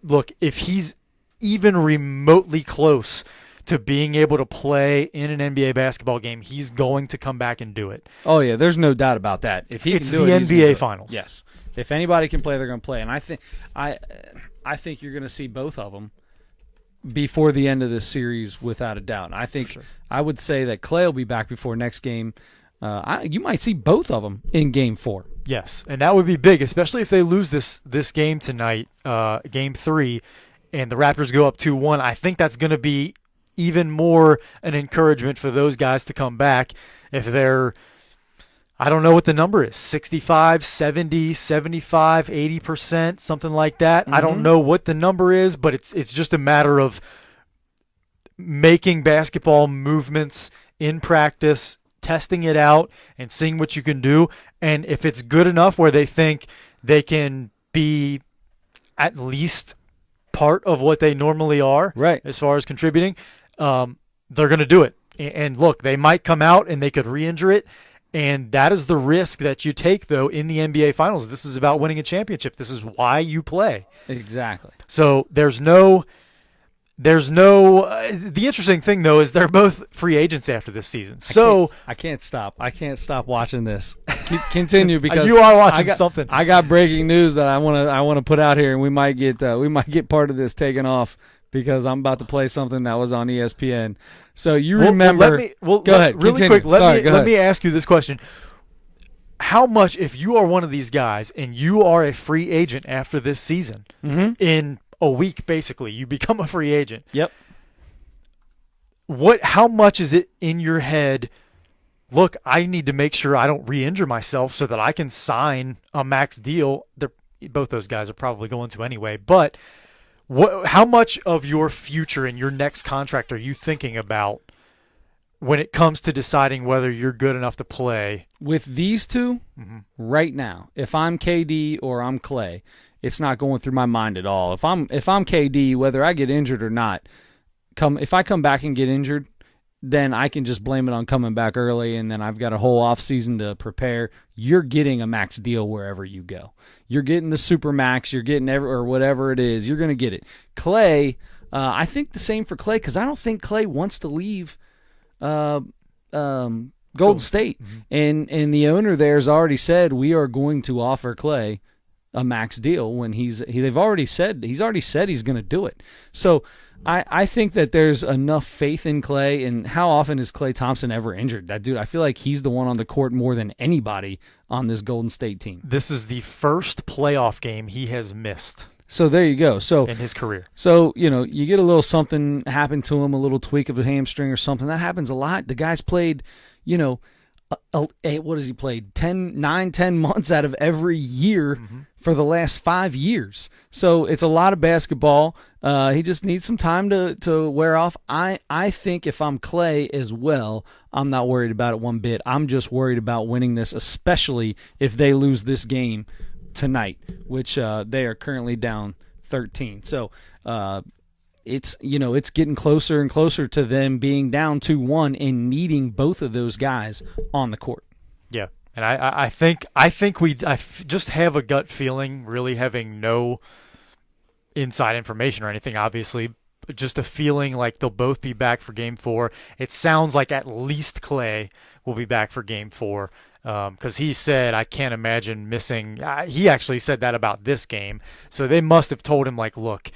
look, if he's even remotely close to being able to play in an NBA basketball game, he's going to come back and do it. Oh yeah, there's no doubt about that. If he it's can do the it, NBA Finals. Yes, if anybody can play, they're going to play. And I think you're going to see both of them before the end of this series, without a doubt. And I think I would say that Klay will be back before next game. You might see both of them in Game 4. Yes, and that would be big, especially if they lose this game tonight, Game 3, and the Raptors go up 2-1. I think that's going to be even more an encouragement for those guys to come back. If they're, I don't know what the number is, 65, 70, 75, 80%, something like that. I don't know what the number is, but it's just a matter of making basketball movements in practice, testing it out, and seeing what you can do. And if it's good enough where they think they can be at least part of what they normally are, right, as far as contributing, they're going to do it. And look, they might come out and they could re-injure it. And that is the risk that you take, though, in the NBA Finals. This is about winning a championship. This is why you play. Exactly. So there's no the interesting thing, though, is they're both free agents after this season. So I can't stop. I can't stop watching this. Continue, because you are watching something. I got breaking news that I want to put out here, and we might get part of this taken off, because I'm about to play something that was on ESPN. So you remember? Go ahead. Really continue. quick. Let me ask you this question: how much, if you are one of these guys and you are a free agent after this season, in a week, basically, you become a free agent. Yep. How much is it in your head? Look, I need to make sure I don't re-injure myself so that I can sign a max deal. Both those guys are probably going to anyway, but. How much of your future and your next contract are you thinking about when it comes to deciding whether you're good enough to play? With these two, right now, if I'm KD or I'm Klay, it's not going through my mind at all. If I'm KD, whether I get injured or not, if I come back and get injured, then I can just blame it on coming back early, and then I've got a whole off season to prepare. You're getting a max deal wherever you go. You're getting the super max. You're getting or whatever it is. You're going to get it. Klay, I think the same for Klay, because I don't think Klay wants to leave Golden State, and the owner there has already said we are going to offer Klay a max deal when he's already said he's going to do it. So. I think that there's enough faith in Klay, and how often is Klay Thompson ever injured? That dude, I feel like he's the one on the court more than anybody on this Golden State team. This is the first playoff game he has missed. So there you go. So in his career. So, you get a little something happen to him, a little tweak of a hamstring or something. That happens a lot. The guy's played, what has he played? 10 months out of every year for the last 5 years. So it's a lot of basketball. He just needs some time to wear off. I think if I'm Klay as well, I'm not worried about it one bit. I'm just worried about winning this, especially if they lose this game tonight, which they are currently down 13. So it's getting closer and closer to them being down 2-1 and needing both of those guys on the court. Yeah. And I think I just have a gut feeling, really having no inside information or anything, obviously, but just a feeling like they'll both be back for Game 4. It sounds like at least Klay will be back for Game 4, because he said, I can't imagine missing. He actually said that about this game, so they must have told him, like, look,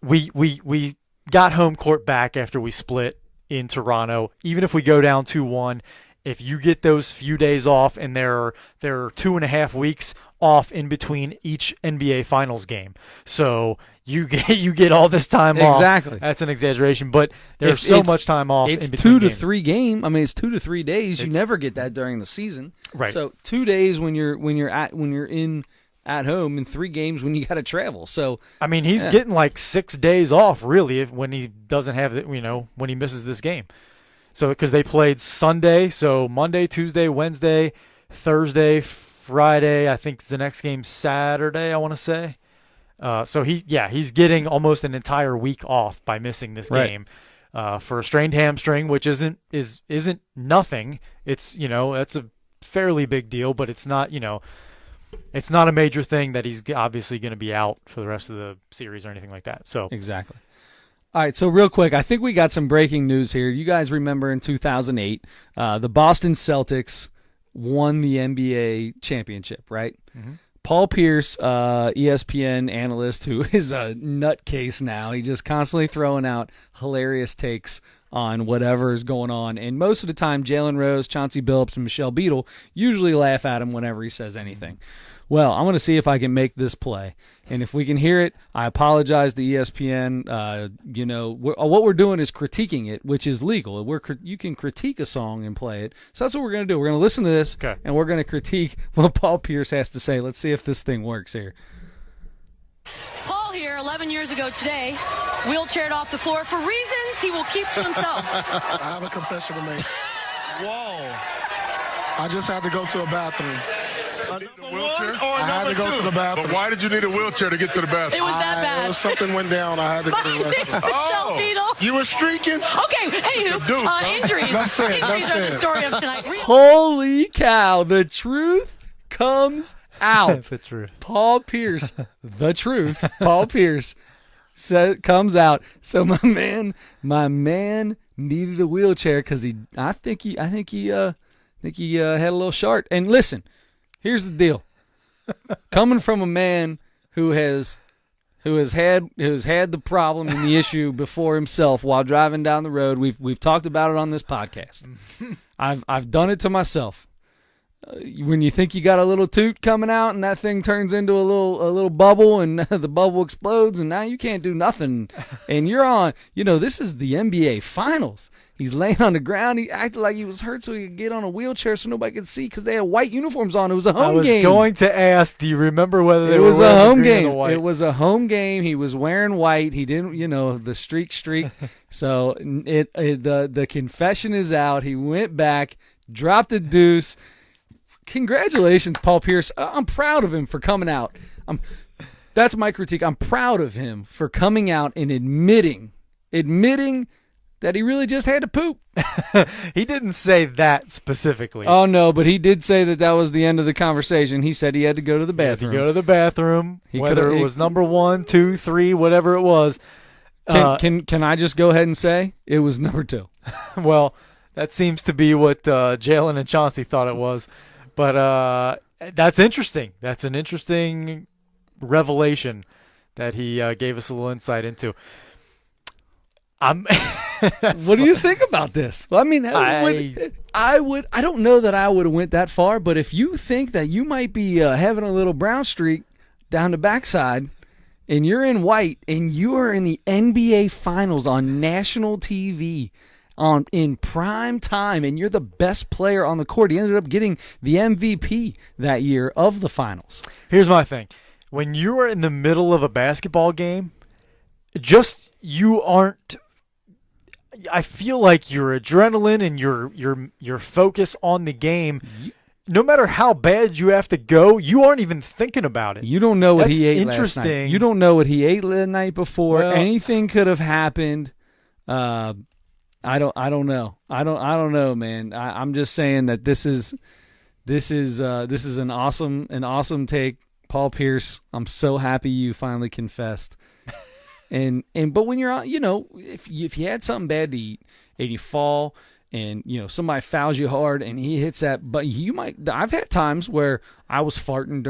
we got home court back after we split in Toronto. Even if we go down 2-1, if you get those few days off, and there are 2.5 weeks off in between each NBA Finals game, so you get all this time off. Exactly. That's an exaggeration, but there's so much time off. It's in between 2 to games. 3 it's 2 to 3 days. You never get that during the season. Right. So 2 days when you're at home, and 3 games when you got to travel. So I mean, he's getting like 6 days off really when he doesn't have when he misses this game. So because they played Sunday, so Monday, Tuesday, Wednesday, Thursday, Friday. I think the next game Saturday, I want to say. So he's getting almost an entire week off by missing this game for a strained hamstring, which isn't nothing. It's that's a fairly big deal, but it's not it's not a major thing that he's obviously going to be out for the rest of the series or anything like that. So exactly. All right, so real quick, I think we got some breaking news here. You guys remember in 2008, the Boston Celtics won the NBA championship, right? Mm-hmm. Paul Pierce, ESPN analyst, who is a nutcase now. He's just constantly throwing out hilarious takes on whatever is going on. And most of the time, Jalen Rose, Chauncey Billups, and Michelle Beadle usually laugh at him whenever he says anything. Well, I'm going to see if I can make this play. And if we can hear it, I apologize to ESPN. What we're doing is critiquing it, which is legal. You can critique a song and play it. So that's what we're going to do. We're going to listen to this, and we're going to critique what Paul Pierce has to say. Let's see if this thing works here. Paul here, 11 years ago today, wheelchaired off the floor for reasons he will keep to himself. I have a confession to make. Whoa. I just had to go to a bathroom. Wheelchair? I had to go to the bathroom. But why did you need a wheelchair to get to the bathroom? It was that bad. Something went down. I had to go to the restroom. Michelle Beadle. You were streaking? Okay, anywho, injuries. That's it, Injuries that's are the it. story of tonight. Holy cow, the truth comes out. that's the truth. Paul Pierce, the truth. Paul Pierce comes out. So my man needed a wheelchair because I think he had a little short. And listen, here's the deal. Coming from a man who has had the problem and the issue before himself while driving down the road, we've talked about it on this podcast. I've done it to myself. When you think you got a little toot coming out and that thing turns into a little bubble and the bubble explodes and now you can't do nothing and you're on, this is the NBA Finals. He's laying on the ground. He acted like he was hurt so he could get on a wheelchair so nobody could see because they had white uniforms on. It was a home game. I was going to ask, do you remember whether it was a home game? It was a home game. He was wearing white. He didn't, the streak. So the confession is out. He went back, dropped a deuce. Congratulations, Paul Pierce. I'm proud of him for coming out. That's my critique. I'm proud of him for coming out and admitting that he really just had to poop. He didn't say that specifically. Oh, no, but he did say that was the end of the conversation. He said he had to go to the bathroom. He had to go to the bathroom, whether it was number 1, 2, 3, whatever it was. Can I just go ahead and say it was number 2? Well, that seems to be what Jalen and Chauncey thought it was. But that's interesting. That's an interesting revelation that he gave us a little insight into. What do you think about this? Well, I mean, I don't know that I would have went that far, but if you think that you might be having a little brown streak down the backside and you're in white and you are in the NBA Finals on national TV in prime time and you're the best player on the court, he ended up getting the MVP that year of the Finals. Here's my thing. When you are in the middle of a basketball game, I feel like your adrenaline and your focus on the game, no matter how bad you have to go, you aren't even thinking about it. You don't know what That's he ate interesting. last night. You don't know what he ate the night before. Well, anything could have happened. I don't know. I don't know, man. I'm just saying that this is an awesome take, Paul Pierce. I'm so happy you finally confessed. But when you're on, if you had something bad to eat and you fall and somebody fouls you hard and he hits that, but I've had times where I was farting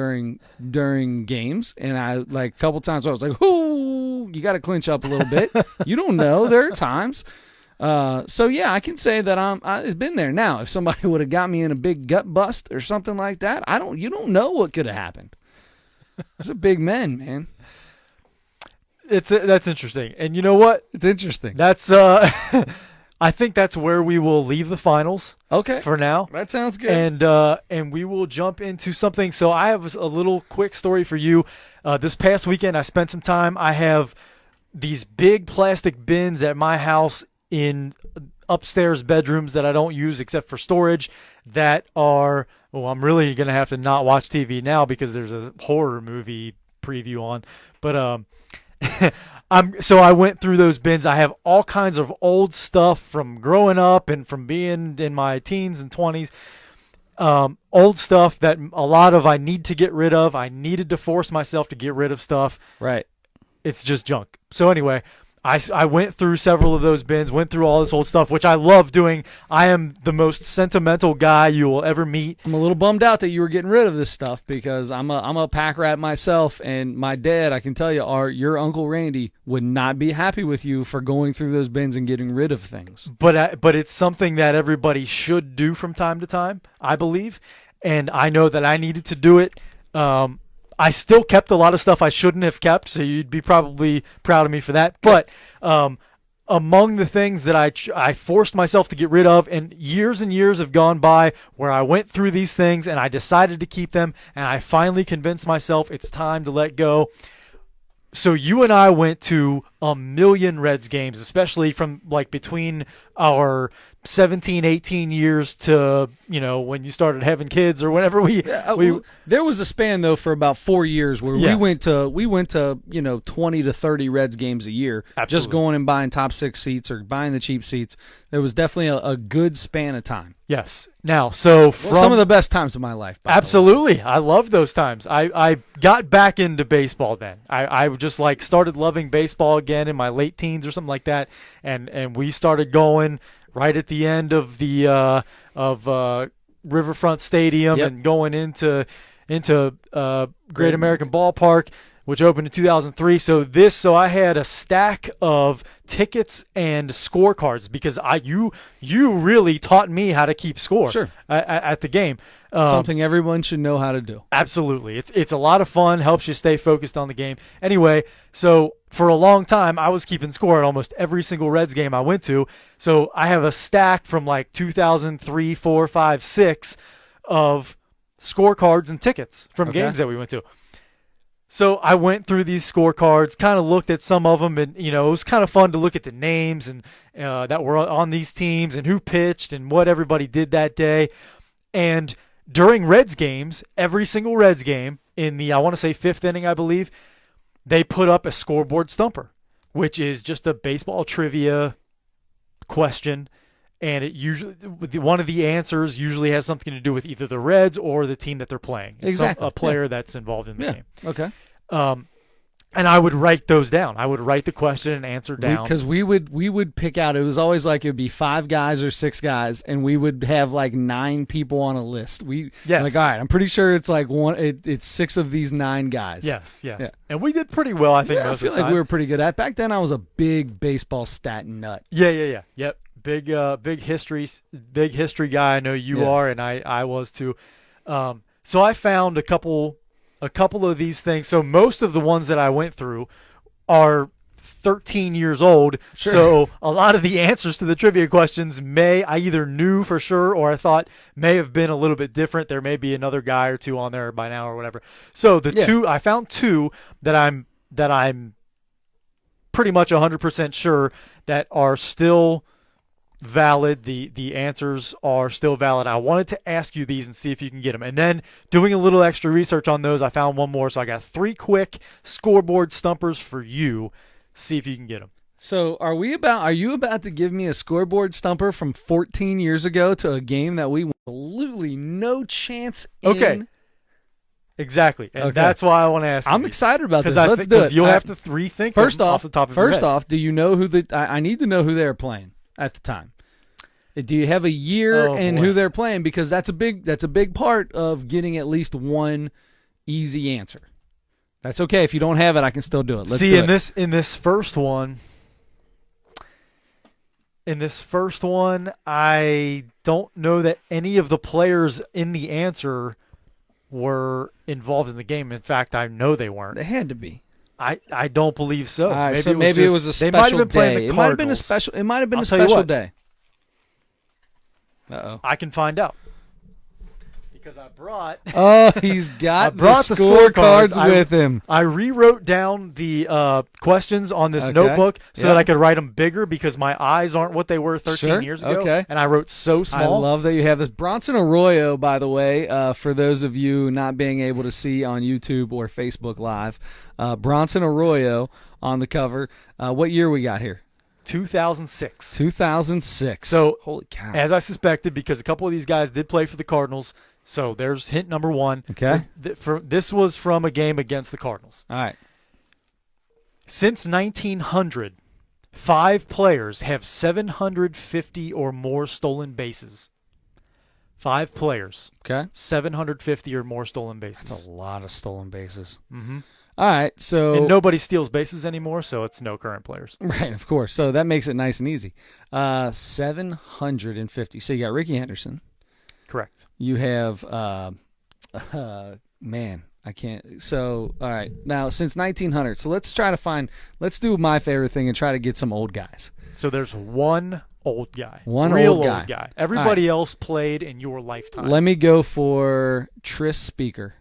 during games and I like a couple times I was like, "Ooh, you got to clinch up a little bit." You don't know. There are times. So yeah, I can say that I've been there. Now, if somebody would have got me in a big gut bust or something like that, you don't know what could have happened. Those are big men, man. That's interesting. And you know what? It's interesting. That's I think that's where we will leave the finals. Okay. For now. That sounds good. And we will jump into something. So I have a little quick story for you. This past weekend I spent some time. I have these big plastic bins at my house in upstairs bedrooms that I don't use except for storage that are I'm really going to have to not watch TV now because there's a horror movie preview on. But so I went through those bins. I have all kinds of old stuff from growing up and from being in my teens and 20s. Old stuff that a lot of I need to get rid of. I needed to force myself to get rid of stuff. Right. It's just junk. So anyway, I went through several of those bins, went through all this old stuff, which I love doing. I am the most sentimental guy you will ever meet. I'm a little bummed out that you were getting rid of this stuff because I'm a pack rat myself, and my dad, I can tell you, your Uncle Randy would not be happy with you for going through those bins and getting rid of things. But it's something that everybody should do from time to time, I believe, and I know that I needed to do it. I still kept a lot of stuff I shouldn't have kept, so you'd be probably proud of me for that. But among the things that I forced myself to get rid of, and years have gone by where I went through these things and I decided to keep them, and I finally convinced myself it's time to let go. So you and I went to a million Reds games, especially from like between our 17, 18 years to, when you started having kids or whenever we there was a span though for about 4 years where Yes. we went to 20 to 30 Reds games a year. Absolutely. Just going and buying top 6 seats or buying the cheap seats. There was definitely a good span of time. Yes. Now, so from Some of the best times of my life. By the way. absolutely, I love those times. I got back into baseball then. I just like started loving baseball again in my late teens or something like that, and we started going right at the end of the Riverfront Stadium Yep. and going into Great American Ballpark, which opened in 2003. So I had a stack of tickets and scorecards because you really taught me how to keep score. Sure. At the game. Something everyone should know how to do. Absolutely. It's a lot of fun, helps you stay focused on the game. Anyway, so for a long time, I was keeping score at almost every single Reds game I went to. So I have a stack from like 2003, 4, 5, 6 of scorecards and tickets from Okay. games that we went to. So I went through these scorecards, kind of looked at some of them, and it was kind of fun to look at the names and that were on these teams and who pitched and what everybody did that day. And during Reds games, every single Reds game in the, I want to say 5th inning, I believe, they put up a scoreboard stumper, which is just a baseball trivia question. And it usually, one of the answers usually has something to do with either the Reds or the team that they're playing. It's Exactly. a player that's involved in the game. Okay. And I would write those down. I would write the question and answer down. Because we would pick out. It was always like it would be 5 guys or 6 guys, and we would have like 9 people on a list. Yes. Like, all right, I'm pretty sure it's like it's 6 of these 9 guys. Yes. Yeah. And we did pretty well, I think, Yeah, I most feel of the like time. we were pretty good at. Back then, I was a big baseball stat nut. Yeah. Yep. Big history guy. I know you Yeah. are, and I was too. So I found a couple of these things. So most of the ones that I went through are 13 years old. Sure. So a lot of the answers to the trivia questions I either knew for sure or I thought may have been a little bit different. There may be another guy or two on there by now or whatever. So I found 2 that I'm pretty much 100% sure that are still valid. The answers are still valid. I wanted to ask you these and see if you can get them. And then doing a little extra research on those, I found one more. So I got 3 quick scoreboard stumpers for you. See if you can get them. So are you about to give me a scoreboard stumper from 14 years ago to a game that we absolutely no chance in? Okay. Exactly. And Okay. that's why I want to ask you. I'm excited about this. Because Let's do it. You'll have to rethink First them off, off the top of your head. do you know who I need to know who they're playing at the time. Do you have a year and boy. who they're playing? Because that's a big part of getting at least one easy answer. That's okay. If you don't have it, I can still do it. Let's See, do in it. this first one, I don't know that any of the players in the answer were involved in the game. In fact, I know they weren't. They had to be. I don't believe so. All right, maybe it was a they might have special been playing day. the It might have been a Cardinals. special. It might have been I'll a tell you special what. day. Uh-oh. I can find out. Because I brought Oh, he's got the brought the scorecards scorecards. with him. I rewrote down the questions on this Okay. notebook so Yeah. that I could write them bigger because my eyes aren't what they were 13 Sure. years ago. Okay. And I wrote so small. I love that you have this. Bronson Arroyo, by the way, for those of you not being able to see on YouTube or Facebook Live, Bronson Arroyo on the cover. What year we got here? 2006. 2006. So, holy cow. as I suspected, because a couple of these guys did play for the Cardinals, so there's hint number one. Okay. So this was from a game against the Cardinals. All right. Since 1900, 5 players have 750 or more stolen bases. 5 players, Okay. 750 or more stolen bases. That's a lot of stolen bases. Mm-hmm. All right. So And nobody steals bases anymore, so it's no current players. right, of course. So that makes it nice and easy. 750. So you got Ricky Henderson. Correct. You have, man, I can't. So, all right. Now, since 1900. So let's do my favorite thing and try to get some old guys. So there's one old guy. One real old guy. Everybody else played in your lifetime. Let me go for Tris Speaker.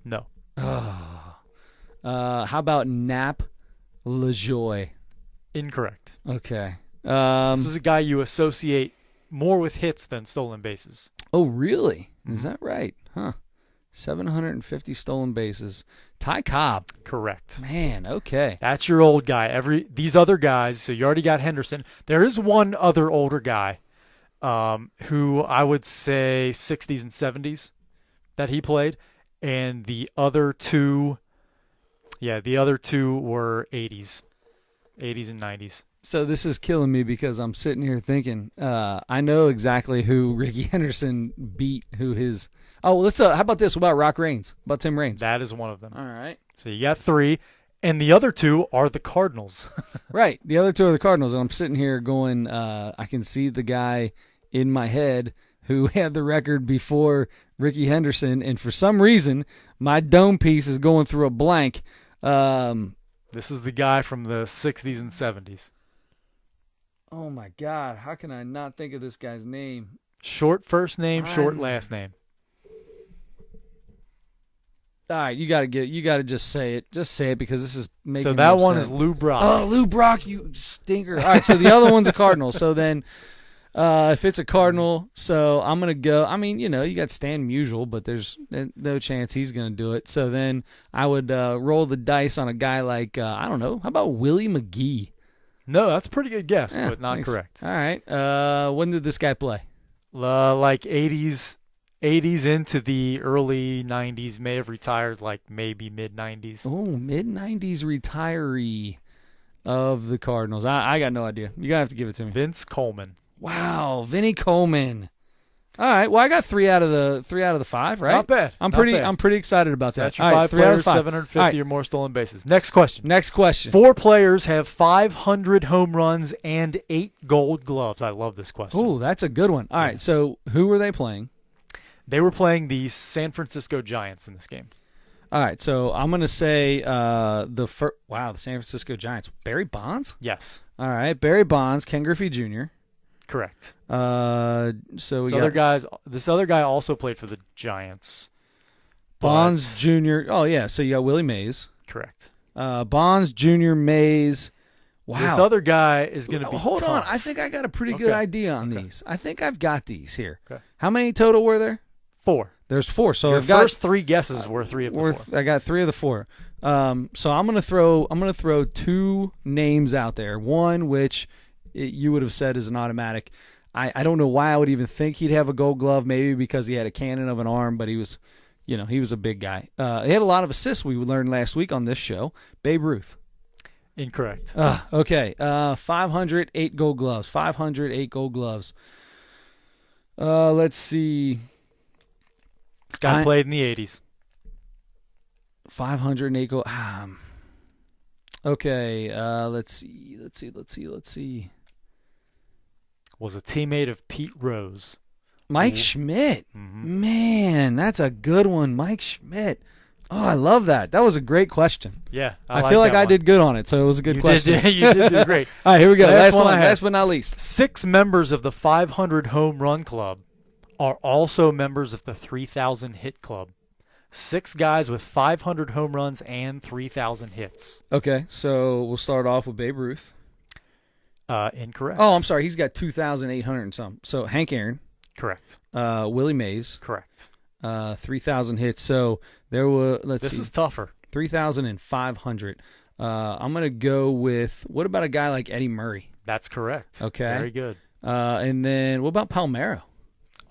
No. How about Nap LaJoie? Incorrect. Okay. This is a guy you associate more with hits than stolen bases. Oh, really? Is that right? Huh. 750 stolen bases. Ty Cobb. Correct. Man, okay. That's your old guy. These other guys, so you already got Henderson. There is one other older guy who I would say 60s and 70s that he played, and the other two were 80s and 90s. So this is killing me because I'm sitting here thinking I know exactly who Ricky Henderson beat. Let's. How about this? What about Rock Raines? About Tim Raines? That is one of them. All right. So you got 3, and the other 2 are the Cardinals. Right. The other 2 are the Cardinals, and I'm sitting here going, I can see the guy in my head who had the record before Ricky Henderson, and for some reason, my dome piece is going through a blank. This is the guy from the 60s and 70s. Oh, my God. How can I not think of this guy's name? Short first name, short last name. All right, you got to just say it. Just say it because this is making So me that one upset. is Lou Brock. Oh, Lou Brock, you stinker. All right, so the other one's a Cardinal. So then if it's a Cardinal, so I'm going to go. I mean, you got Stan Musial, but there's no chance he's going to do it. So then I would roll the dice on a guy like, I don't know, how about Willie McGee? No, that's a pretty good guess, Yeah, but not thanks. correct. All right. When did this guy play? Like 80s into the early 90s, may have retired like maybe mid-90s. Oh, mid-90s retiree of the Cardinals. I got no idea. You're going to have to give it to me. Vince Coleman. Wow, Vinny Coleman. All right. Well, I got 3 out of the 5, right? Not bad. I'm Not pretty. bad. I'm pretty excited about that. That's your All right, 5 3 out of players, 5. 750 All right, or more stolen bases. Next question. next question. 4 players have 500 home runs and 8 gold gloves. I love this question. Oh, that's a good one. All right. So who were they playing? They were playing the San Francisco Giants in this game. All right. So I'm gonna say the San Francisco Giants. Barry Bonds. Yes, All right. Barry Bonds, Ken Griffey Jr. correct. So we got This other guy also played for the Giants. Bonds but- Jr. Oh yeah. So you got Willie Mays. Correct. Bonds Jr. Mays. Wow. This other guy is going to be Hold on. tough. I think I got a pretty good Okay. idea on these. I think I've got these here. Okay. How many total were there? 4. There's 4. So Your I've got first 3 guesses were 3 of the 4. I got 3 of the 4. So I'm gonna throw 2 names out there. One which you would have said is an automatic. I don't know why I would even think he'd have a Gold Glove. Maybe because he had a cannon of an arm, but he was a big guy. He had a lot of assists. We learned last week on this show. Babe Ruth. Incorrect. Okay. 508 Gold Gloves. 508 Gold Gloves. Let's see. This guy played in the 80s. 508 gold. Okay. Let's see. Was a teammate of Pete Rose. Mike Schmidt. Mm-hmm. Man, that's a good one. Mike Schmidt. Oh, I love that. That was a great question. Yeah, I feel like I did good on it, so it was a good question. You did do great. All right, here we go. Last one Last one, I had. last but not least. 6 members of the 500 home run club are also members of the 3,000 hit club. 6 guys with 500 home runs and 3,000 hits. Okay, so we'll start off with Babe Ruth. Incorrect. Oh, I'm sorry. He's got 2,800 and some. So Hank Aaron, Correct. Willie Mays, Correct. 3,000 hits. So there were, This is tougher. 3,500. I'm going to go with, what about a guy like Eddie Murray? That's correct. Okay. Very good. And then what about Palmeiro?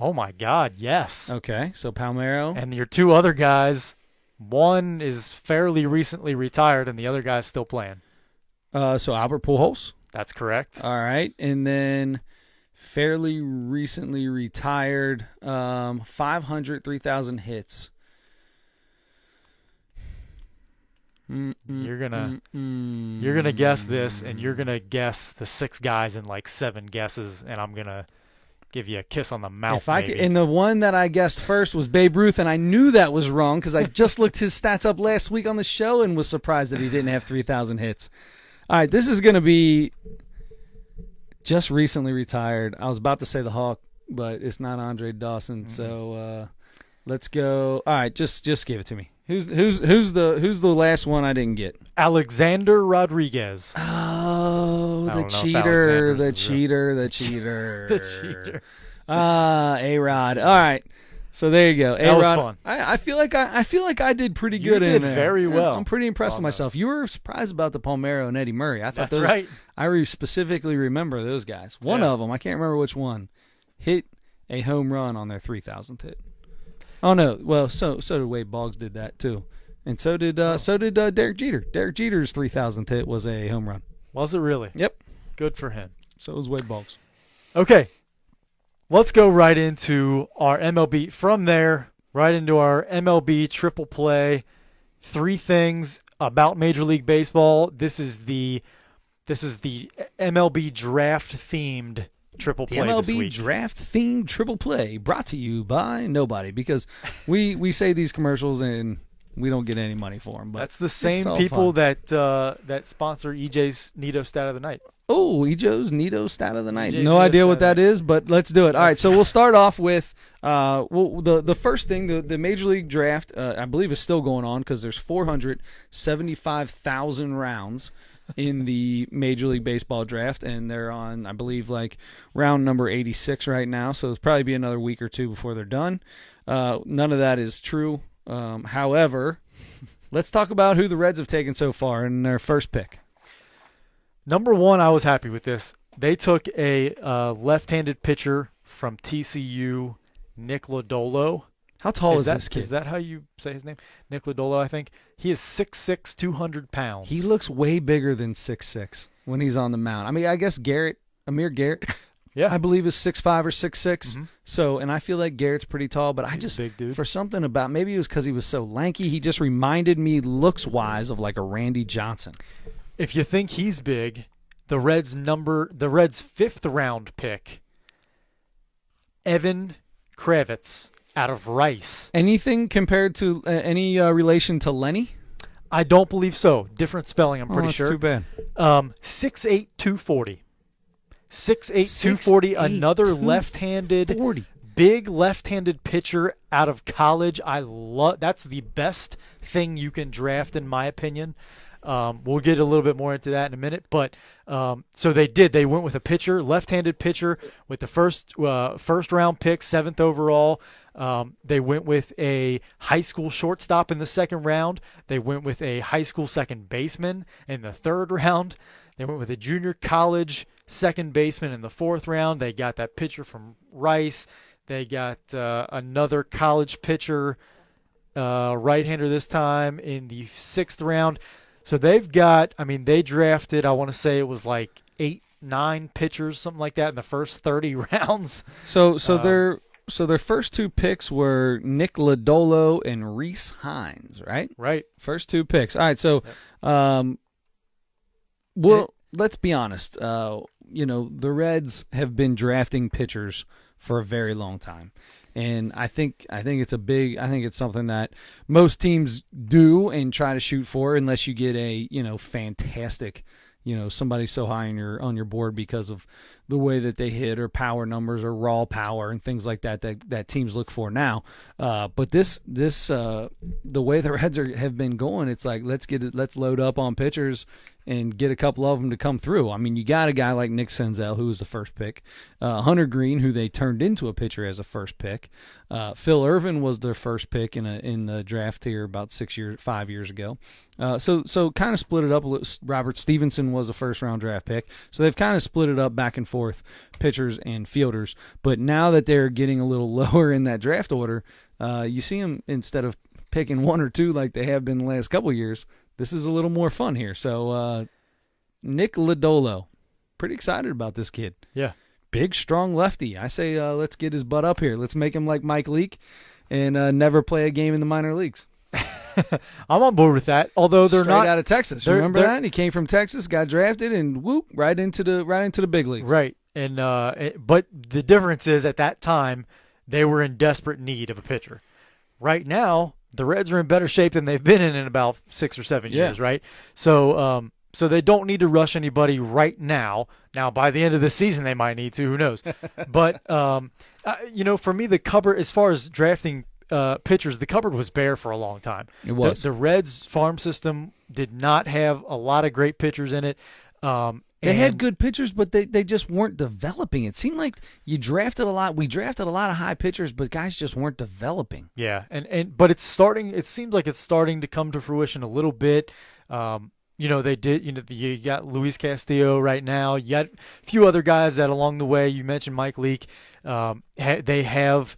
Oh, my God, yes. Okay, so Palmeiro. And your 2 other guys, one is fairly recently retired and the other guy's still playing. So Albert Pujols. That's correct. All right. And then fairly recently retired, 500, 3,000 hits. You're gonna guess this, and you're gonna guess the 6 guys in like 7 guesses, and I'm gonna give you a kiss on the mouth. If I could, and the one that I guessed first was Babe Ruth, and I knew that was wrong because I just looked his stats up last week on the show and was surprised that he didn't have 3,000 hits. All right, this is going to be just recently retired. I was about to say the Hawk, but it's not Andre Dawson. So let's go. All right, just give it to me. Who's the last one I didn't get? Alexander Rodriguez. Oh, I the don't know if cheater, Alexander's the is cheater, the cheater. The cheater. A-Rod. All right. So there you go. That was A-Rod. fun. I feel like I did pretty You good in did there. very well. I'm pretty impressed with Almost. myself. You were surprised about the Palmeiro and Eddie Murray. I thought That's right. I specifically remember those guys. One Yeah. of them, I can't remember which one, hit a home run on their 3,000th hit. Oh no. Well, so did Wade Boggs did that too. And so did Derek Jeter. Derek Jeter's 3,000th hit was a home run. Was it really? Yep. Good for him. So was Wade Boggs. Okay. Let's go right into our MLB. From there, right into our MLB triple play. 3 things about Major League Baseball. This is the MLB draft themed triple The play this MLB week. Draft themed triple play brought to you by nobody because we say these commercials and we don't get any money for them. But That's the it's same all people fun. that sponsor EJ's Nito Stat of the Night. Oh, EJ's Nito Stat of the Night. EJ's No Nito idea Stat what of the that Night. is, but let's do it. All right, so we'll start off with the first thing, the Major League Draft, I believe is still going on because there's 475,000 rounds in the Major League Baseball draft, and they're on, I believe, like round number 86 right now, so it'll probably be another week or 2 before they're done. None of that is true. However, let's talk about who the Reds have taken so far in their first pick. Number 1, I was happy with this. They took a left-handed pitcher from TCU, Nick Lodolo. How tall is that, this kid? Is that how you say his name? Nick Lodolo, I think. He is 6'6", 200 pounds. He looks way bigger than 6'6" when he's on the mound. I mean, I guess Amir Garrett, yeah. I believe is 6'5" or 6'6". Mhm. So, and I feel like Garrett's pretty tall, but I He's a just, big dude. for something about, maybe it was because he was so lanky, he just reminded me looks-wise of like a Randy Johnson. If you think he's big, the Reds' 5th round pick, Evan Kravitz out of Rice. Anything compared to any relation to Lenny? I don't believe so. Different spelling, I'm pretty that's sure. too bad. 6'8", 240. 6'8", 240, another 240. left-handed, big left-handed pitcher out of college. That's the best thing you can draft, in my opinion. We'll get a little bit more into that in a minute, but so they did. They went with a pitcher, left-handed pitcher, with the first round pick, 7th overall. They went with a high school shortstop in the 2nd round. They went with a high school second baseman in the 3rd round. They went with a junior college second baseman in the 4th round. They got that pitcher from Rice. They got another college pitcher, right-hander this time, in the 6th round. So they've got, they drafted, I want to say it was like 8-9 pitchers, something like that, in the first 30 rounds. So their first 2 picks were Nick Lodolo and Reese Hines, right? Right. First 2 picks. All right, so let's be honest. The Reds have been drafting pitchers for a very long time. And I think it's something that most teams do and try to shoot for, unless you get a fantastic, somebody so high on your board because of the way that they hit or power numbers or raw power and things like that teams look for now. But the way the Reds have been going, it's like let's load up on pitchers and get a couple of them to come through. I mean, you got a guy like Nick Senzel, who was the first pick, Hunter Green, who they turned into a pitcher as a first pick. Phil Irvin was their first pick in the draft here about 5 years ago. So kind of split it up. Robert Stevenson was a first-round draft pick. So they've kind of split it up back and forth, pitchers and fielders. But now that they're getting a little lower in that draft order, you see them, instead of picking one or two like they have been the last couple of years, this is a little more fun here. So Nick Lodolo, pretty excited about this kid. Yeah. Big, strong lefty. I say let's get his butt up here. Let's make him like Mike Leake and never play a game in the minor leagues. I'm on board with that. Although they're Straight not out of Texas. Remember that? He came from Texas, got drafted, and whoop, right into the big leagues. Right. And but the difference is, at that time they were in desperate need of a pitcher. Right now, the Reds are in better shape than they've been in about 6 or 7 years, right? So so they don't need to rush anybody right now. Now, by the end of the season, they might need to. Who knows? But for me, the cupboard, as far as drafting pitchers, the cupboard was bare for a long time. It was. The Reds farm system did not have a lot of great pitchers in it. They had good pitchers, but they just weren't developing. It seemed like you drafted a lot. We drafted a lot of high pitchers, but guys just weren't developing. Yeah, but it's starting. It seems like it's starting to come to fruition a little bit. They did. You got Luis Castillo right now. You got a few other guys that along the way. You mentioned Mike Leake. They have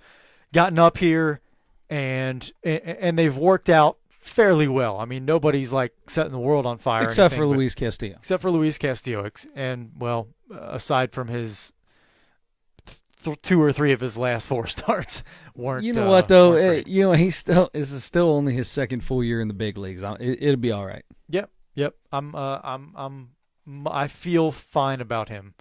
gotten up here, and they've worked out fairly well. I mean, nobody's like setting the world on fire, except for Luis Castillo. Except for Luis Castillo, and aside from his 2 or 3 of his last 4 starts weren't. You know what though? This is still only his second full year in the big leagues. It'll be all right. Yep. I feel fine about him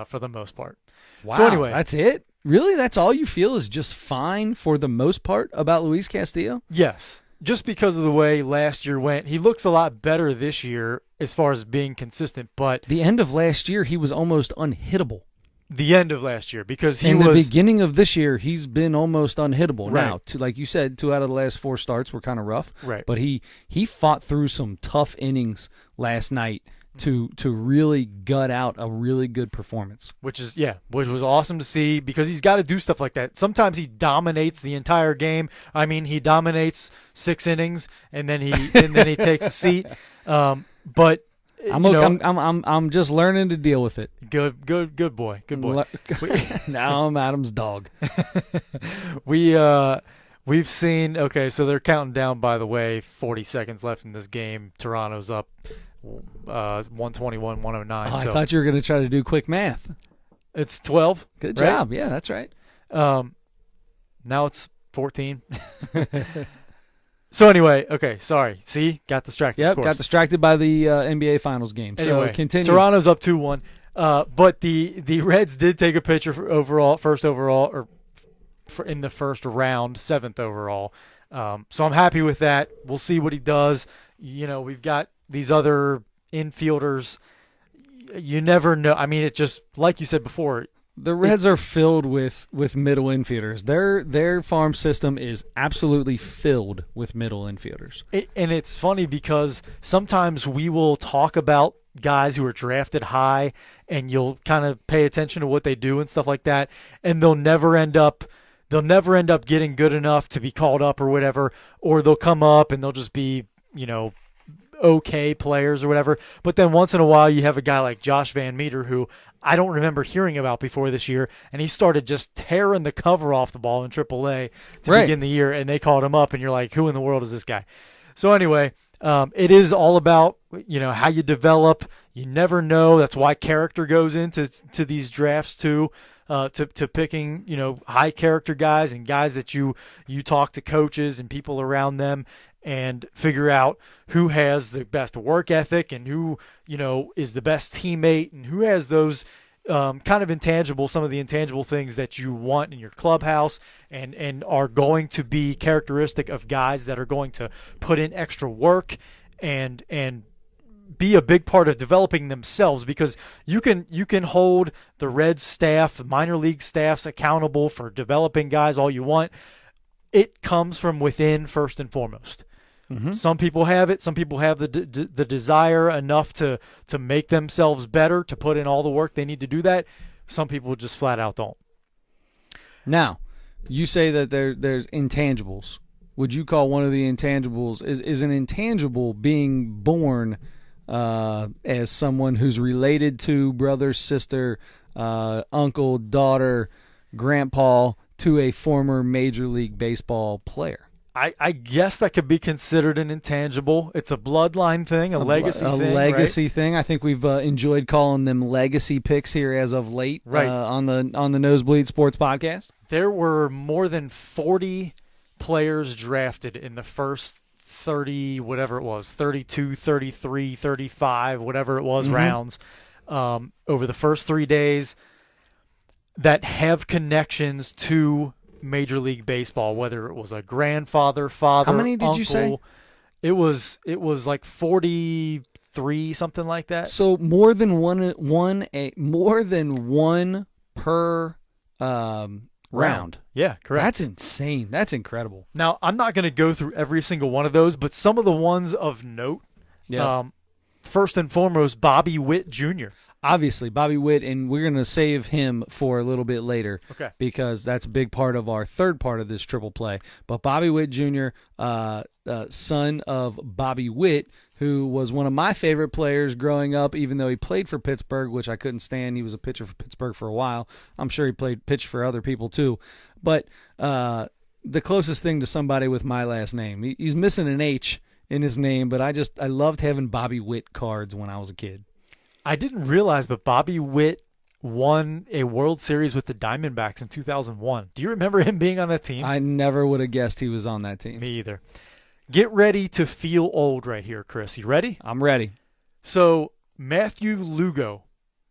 for the most part. Wow. So anyway, that's it. Really, that's all you feel is just fine for the most part about Luis Castillo? Yes. Just because of the way last year went, he looks a lot better this year as far as being consistent. But the end of last year, he was almost unhittable. The end of last year, because the beginning of this year, he's been almost unhittable. Right. Now, like you said, 2 out of the last 4 starts were kind of rough. Right. But he fought through some tough innings last night to really gut out a really good performance. Which was awesome to see, because he's got to do stuff like that. Sometimes he dominates the entire game. I mean, he dominates 6 innings and then he takes a seat. But I'm just learning to deal with it. Good boy. Now I'm Adam's dog. We've seen, so they're counting down, by the way, 40 seconds left in this game. Toronto's up 121, 109. I thought you were going to try to do quick math. It's 12. Good right? job. Yeah, that's right. Now it's 14. So anyway, sorry. See, got distracted. Yep, got distracted by the NBA Finals game. Anyway, so continue. Toronto's up 2-1. But the Reds did take a pitcher first overall, or in the first round, 7th overall. So I'm happy with that. We'll see what he does. We've got these other infielders. You never know. I mean, it just, like you said before, the Reds are filled with middle infielders. Their farm system is absolutely filled with middle infielders. And it's funny because sometimes we will talk about guys who are drafted high, and you'll kind of pay attention to what they do and stuff like that, and they'll never end up getting good enough to be called up or whatever, or they'll come up and they'll just be, okay players or whatever. But then once in a while you have a guy like Josh Van Meter, who I don't remember hearing about before this year, and he started just tearing the cover off the ball in AAA to begin the year, and they called him up, and you're like, who in the world is this guy? So anyway, it is all about how you develop. You never know. That's why character goes into these drafts too. To picking high character guys and guys that you talk to coaches and people around them and figure out who has the best work ethic and who is the best teammate and who has those kind of intangible, some of the intangible things that you want in your clubhouse and are going to be characteristic of guys that are going to put in extra work and be a big part of developing themselves, because you can hold the Reds staff, minor league staffs accountable for developing guys all you want. It comes from within first and foremost. Mm-hmm. Some people have it. Some people have the desire enough to make themselves better, to put in all the work they need to do that. Some people just flat out don't. Now, you say that there's intangibles. Would you call one of the intangibles is an intangible being born as someone who's related to brother, sister, uncle, daughter, grandpa to a former Major League Baseball player? I guess that could be considered an intangible. It's a bloodline thing, a legacy thing. A legacy thing. I think we've enjoyed calling them legacy picks here as of late, right? On the Nosebleed Sports Podcast. There were more than 40 players drafted in the first 30, whatever it was, 32, 33, 35, whatever it was, rounds over the first 3 days that have connections to Major League Baseball, whether it was a grandfather, father, how many did uncle. You say? It was like 43, something like that. So more than one per round. Yeah, correct. That's insane. That's incredible. Now, I'm not going to go through every single one of those, but some of the ones of note. Yeah. First and foremost, Bobby Witt Jr. Obviously, Bobby Witt, and we're going to save him for a little bit later, okay, because that's a big part of our third part of this triple play. But Bobby Witt Jr., son of Bobby Witt, who was one of my favorite players growing up, even though he played for Pittsburgh, which I couldn't stand. He was a pitcher for Pittsburgh for a while. I'm sure he pitched for other people too. But the closest thing to somebody with my last name. He's missing an H in his name, but I loved having Bobby Witt cards when I was a kid. I didn't realize, but Bobby Witt won a World Series with the Diamondbacks in 2001. Do you remember him being on that team? I never would have guessed he was on that team. Me either. Get ready to feel old right here, Chris. You ready? I'm ready. So Matthew Lugo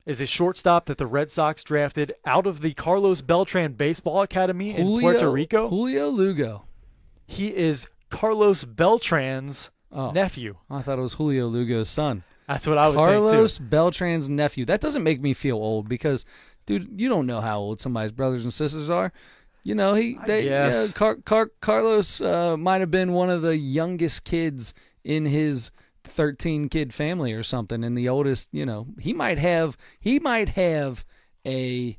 is a shortstop that the Red Sox drafted out of the Carlos Beltran Baseball Academy in Puerto Rico. Julio Lugo. He is Carlos Beltran's nephew. I thought it was Julio Lugo's son. That's what I would think, too. Carlos Beltran's nephew. That doesn't make me feel old because, dude, you don't know how old somebody's brothers and sisters are. You know, Carlos might have been one of the youngest kids in his 13-kid family or something, and the oldest, he might have a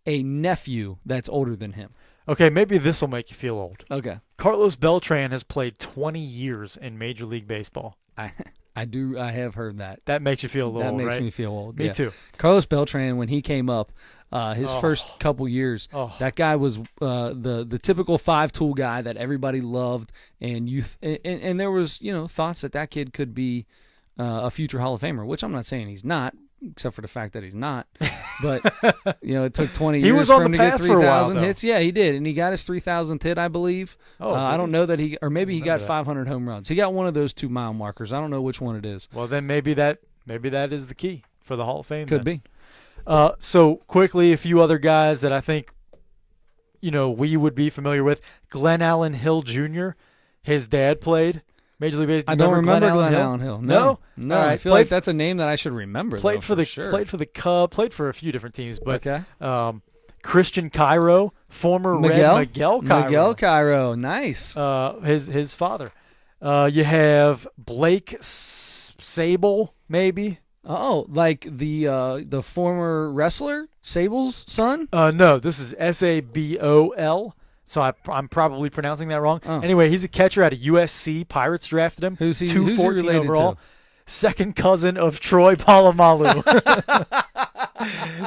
nephew that's older than him. Okay, maybe this will make you feel old. Okay. Carlos Beltran has played 20 years in Major League Baseball. I have heard that. That makes you feel a little old, right? That makes me feel old. Me too. Carlos Beltran, when he came up, his first couple years, that guy was the typical five-tool guy that everybody loved, and and there was thoughts that kid could be a future Hall of Famer, which I'm not saying he's not, except for the fact that he's not. But it took 20 years for him to get 3,000 hits. Yeah, he did, and he got his 3,000th hit, I believe. I don't know that maybe he got 500 home runs. He got one of those 2 mile markers. I don't know which one it is. Well, then maybe that is the key for the Hall of Fame. Could be. So quickly, a few other guys that I think we would be familiar with. Glenn Allen Hill Jr. His dad played Major League Baseball. I don't remember Glenn Allen Hill. No. All right. I feel like that's a name that I should remember. Played for the Cubs. Played for a few different teams. But Christian Cairo, former Red Miguel Cairo. Miguel Cairo, nice. His father. You have Blake Sable, maybe. Oh, like the former wrestler, Sable's son? No, this is Sabol. So I'm probably pronouncing that wrong. Anyway, he's a catcher out of USC. Pirates drafted him. Who's he 214 related overall. To? Second cousin of Troy Polamalu.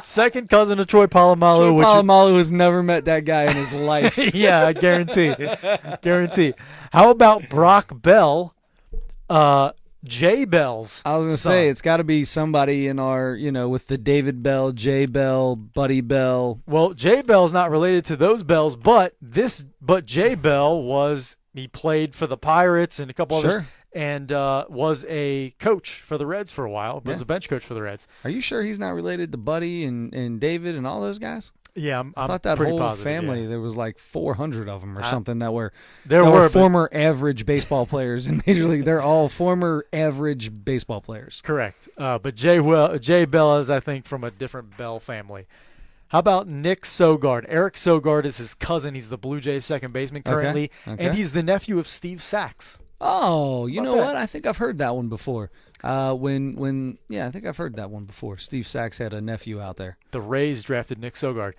Second cousin of Troy Polamalu. Troy Polamalu has never met that guy in his life. Yeah, I guarantee. Guarantee. How about Brock Bell? Jay Bell's I was going to say, it's got to be somebody in our, with the David Bell, Jay Bell, Buddy Bell. Well, Jay Bell's not related to those Bells, but Jay Bell he played for the Pirates and a couple others. and was a coach for the Reds for a while. Was a bench coach for the Reds. Are you sure he's not related to Buddy and David and all those guys? Yeah, I thought that whole positive, family, there was like 400 of them or something that were former average baseball players in Major League. They're all former average baseball players. Correct. But Jay Bell is, I think, from a different Bell family. How about Nick Sogard? Eric Sogard is his cousin. He's the Blue Jays second baseman currently, and he's the nephew of Steve Sachs. Oh, you know what? I think I've heard that one before. I think I've heard that one before. Steve Sachs had a nephew out there. The Rays drafted Nick Sogard.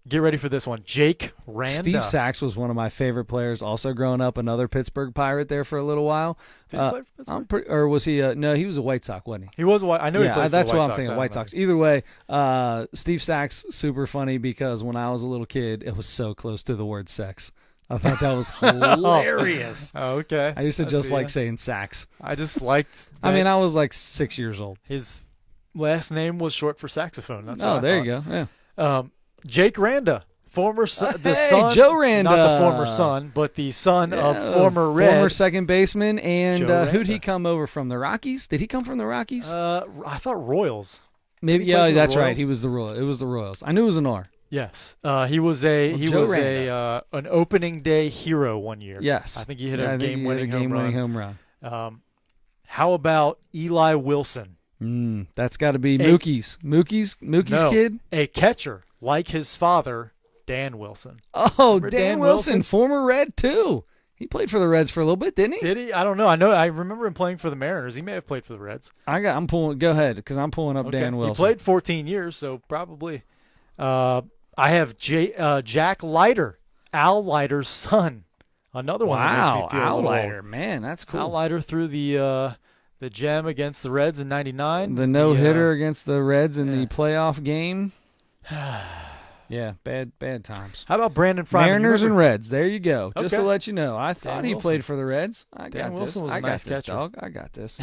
Get ready for this one. Jake Randa. Steve Sachs was one of my favorite players. Also growing up, another Pittsburgh Pirate there for a little while. Did he play for Pittsburgh? Or was he? No, he was a White Sox, wasn't he? He was. I know he played for that's the White what I'm Sox. thinking. White Sox. Either way, Steve Sachs, super funny because when I was a little kid, it was so close to the word sex. I thought that was hilarious. Oh, okay. I used to just like saying Sachs. I just liked. I mean, I was like 6 years old. His last name was short for saxophone. That's what there you go. Yeah. Jake Randa, former son, Joe Randa, not the former son, but the son of former second baseman. And who'd he come over from? The Rockies? Did he come from the Rockies? I thought Royals. Maybe. Yeah, that's right. He was the Royal. It was the Royals. I knew it was an R. Yes, he was an opening day hero one year. Yes, I think he hit a game-winning home run. How about Eli Wilson? That's got to be Mookie's kid. A catcher like his father, Dan Wilson. Oh, Dan Wilson, former Red too. He played for the Reds for a little bit, didn't he? Did he? I don't know. I remember him playing for the Mariners. He may have played for the Reds. I'm pulling. Go ahead, because I'm pulling up Dan Wilson. He played 14 years, so probably. I have Jack Leiter, Al Leiter's son. Another one. Wow, Al Leiter, man, that's cool. Al Leiter threw the gem against the Reds in '99. The no-hitter against the Reds in the playoff game. Yeah, bad times. How about Brandon Fryman? Mariners and Reds. There you go. Just to let you know, I thought he played for the Reds. I got this. I got this, dog. I got this.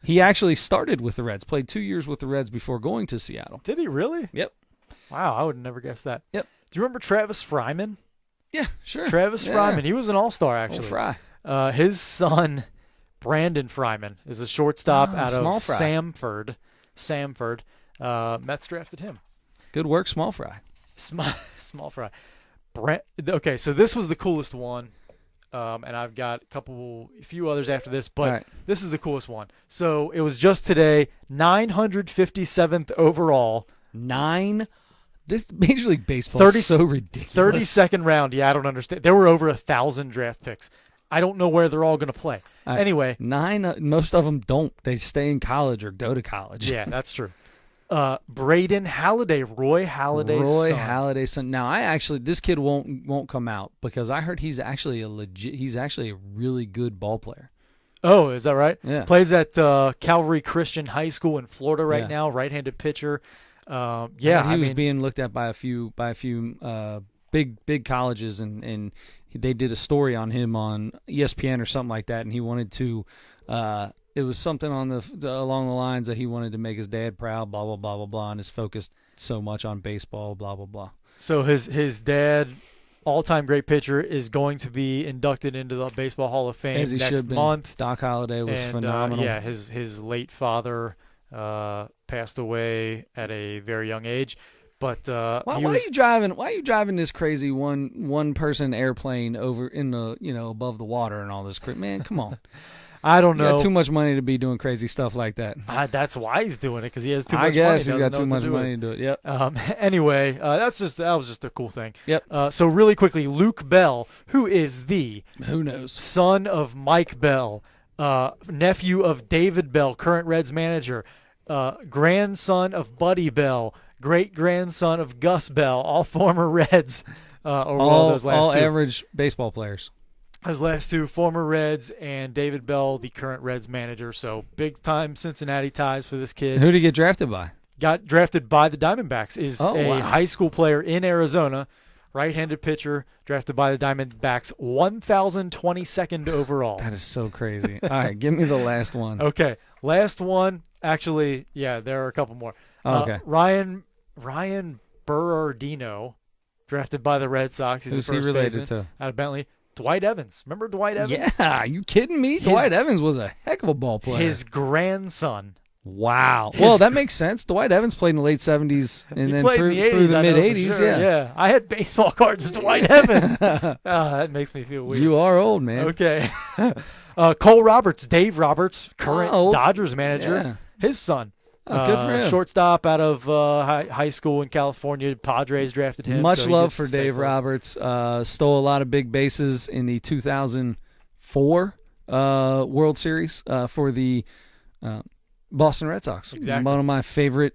He actually started with the Reds. Played 2 years with the Reds before going to Seattle. Did he really? Yep. Wow, I would have never guessed that. Yep. Do you remember Travis Fryman? Yeah, sure. Travis Fryman. He was an all-star, actually. Fry. His son, Brandon Fryman, is a shortstop out of Fry. Samford. Mets drafted him. Good work, Small Fry. Small Fry. Okay, so this was the coolest one, and I've got a few others after this, but this is the coolest one. So it was just today, 957th overall. This Major League Baseball is so ridiculous. 32nd round. Yeah, I don't understand. There were over 1,000 draft picks. I don't know where they're all going to play. Anyway. Most of them don't. They stay in college or go to college. Yeah, that's true. Braden Halliday, Roy Halliday's son. Now, this kid won't come out because I heard he's actually a really good ball player. Oh, is that right? Yeah. Plays at Calvary Christian High School in Florida right now, right-handed pitcher. He was being looked at by a few big colleges, and they did a story on him on ESPN or something like that, and he wanted to. It was something on along the lines that he wanted to make his dad proud, blah blah blah blah blah, and is focused so much on baseball, blah blah blah. So his dad, all-time great pitcher, is going to be inducted into the Baseball Hall of Fame next month. Doc Holliday was phenomenal. His late father passed away at a very young age. But why are you driving this crazy one person airplane over in the above the water and all this crap? Man, come on. I don't know. You got too much money to be doing crazy stuff like that. That's why he's doing it, because he has too much money. I guess he's got too much money to do it. Yep. Anyway, that was just a cool thing. Yep. So really quickly, Luke Bell, who is who knows, son of Mike Bell, nephew of David Bell, current Reds manager, grandson of Buddy Bell, great-grandson of Gus Bell, all former Reds. All average baseball players. Those last two, former Reds, and David Bell, the current Reds manager. So big-time Cincinnati ties for this kid. Who did he get drafted by? Got drafted by the Diamondbacks. Is high school player in Arizona, right-handed pitcher, drafted by the Diamondbacks, 1,022nd overall. That is so crazy. All right, give me the last one. Okay, last one. Actually, yeah, there are a couple more. Okay. Ryan Berardino, drafted by the Red Sox. He's Who's a first he related baseman to? out of Bentley. Dwight Evans. Remember Dwight Evans? Yeah, you kidding me? Dwight Evans was a heck of a ball player. His grandson. Wow. Well, that makes sense. Dwight Evans played in the late 70s and He then played through in the 80s, the I know for mid-80s. sure. Yeah. I had baseball cards of Dwight Evans. That makes me feel weird. You are old, man. Okay. Cole Roberts, Dave Roberts, current Dodgers manager, Yeah. his son. Oh, good for him. Shortstop out of high school in California. Padres drafted him. Much so he love gets for to stay Dave close. Roberts. Stole a lot of big bases in the 2004 World Series for the Boston Red Sox. Exactly. One of my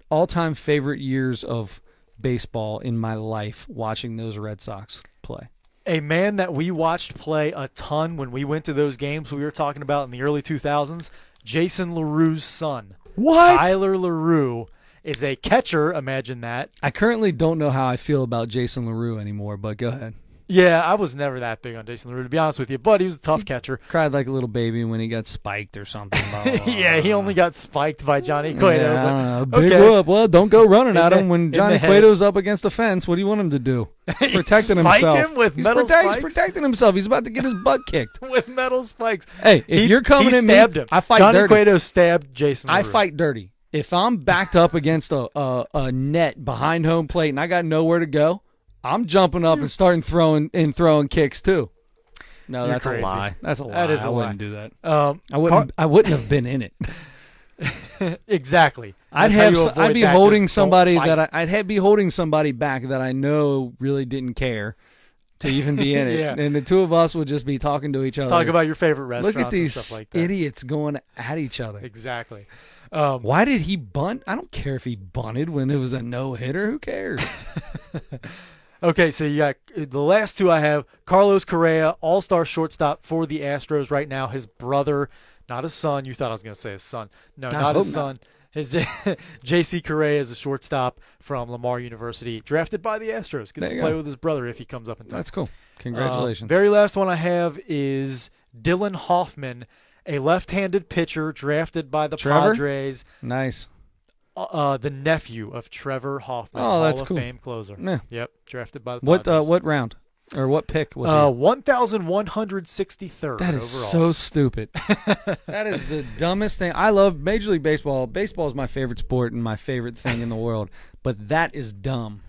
all-time favorite years of baseball in my life, watching those Red Sox play. A man that we watched play a ton when we went to those games we were talking about in the early 2000s, Jason LaRue's son. What? Tyler LaRue is a catcher. Imagine that. I currently don't know how I feel about Jason LaRue anymore, but go ahead. Yeah, I was never that big on Jason LaRue, to be honest with you, but he was a tough catcher. Cried like a little baby when he got spiked or something. Blah, blah, blah. Yeah, he only got spiked by Johnny Cueto. Yeah, but, I don't know. Big okay. whoop. Well, don't go running at him when in Johnny the head. Cueto's up against the fence. What do you want him to do? Protecting Spike himself. him with he's metal he's spikes? protecting himself. He's about to get his butt kicked. With metal spikes. Hey, if you're coming he at me, stabbed him. I fight Johnny dirty. Cueto stabbed Jason I LaRue. fight dirty. If I'm backed up against a net behind home plate and I got nowhere to go, I'm jumping up and starting throwing kicks too. No, You're that's crazy. a lie. That's a lie. That is a I lie. wouldn't do that. I wouldn't have been in it. Exactly. I'd That's how you avoid be that. holding Just don't somebody fight. I'd be holding somebody back that I know really didn't care to even be in it, Yeah. and the two of us would just be talking to each other. Talk about your favorite restaurants. Look at these and stuff like that. idiots going at each other. Exactly. Why did he bunt? I don't care if he bunted when it was a no-hitter. Who cares? Okay, so you got the last two I have. Carlos Correa, all-star shortstop for the Astros right now. His brother, not his son. You thought I was going to say his son. No, not his son. His J.C. Correa is a shortstop from Lamar University, drafted by the Astros. Gets There to you play go. with his brother if he comes up in time. That's cool. Congratulations. Very last one I have is Dylan Hoffman, a left-handed pitcher drafted by the Trevor? Padres. Nice. The nephew of Trevor Hoffman, Oh, Hall that's of cool. Fame closer. Yeah. Yep, drafted by the What Padres. what round or what pick was he? 1,163rd That is overall. so stupid. That is the dumbest thing. I love Major League Baseball. Baseball is my favorite sport and my favorite thing in the world, but that is dumb.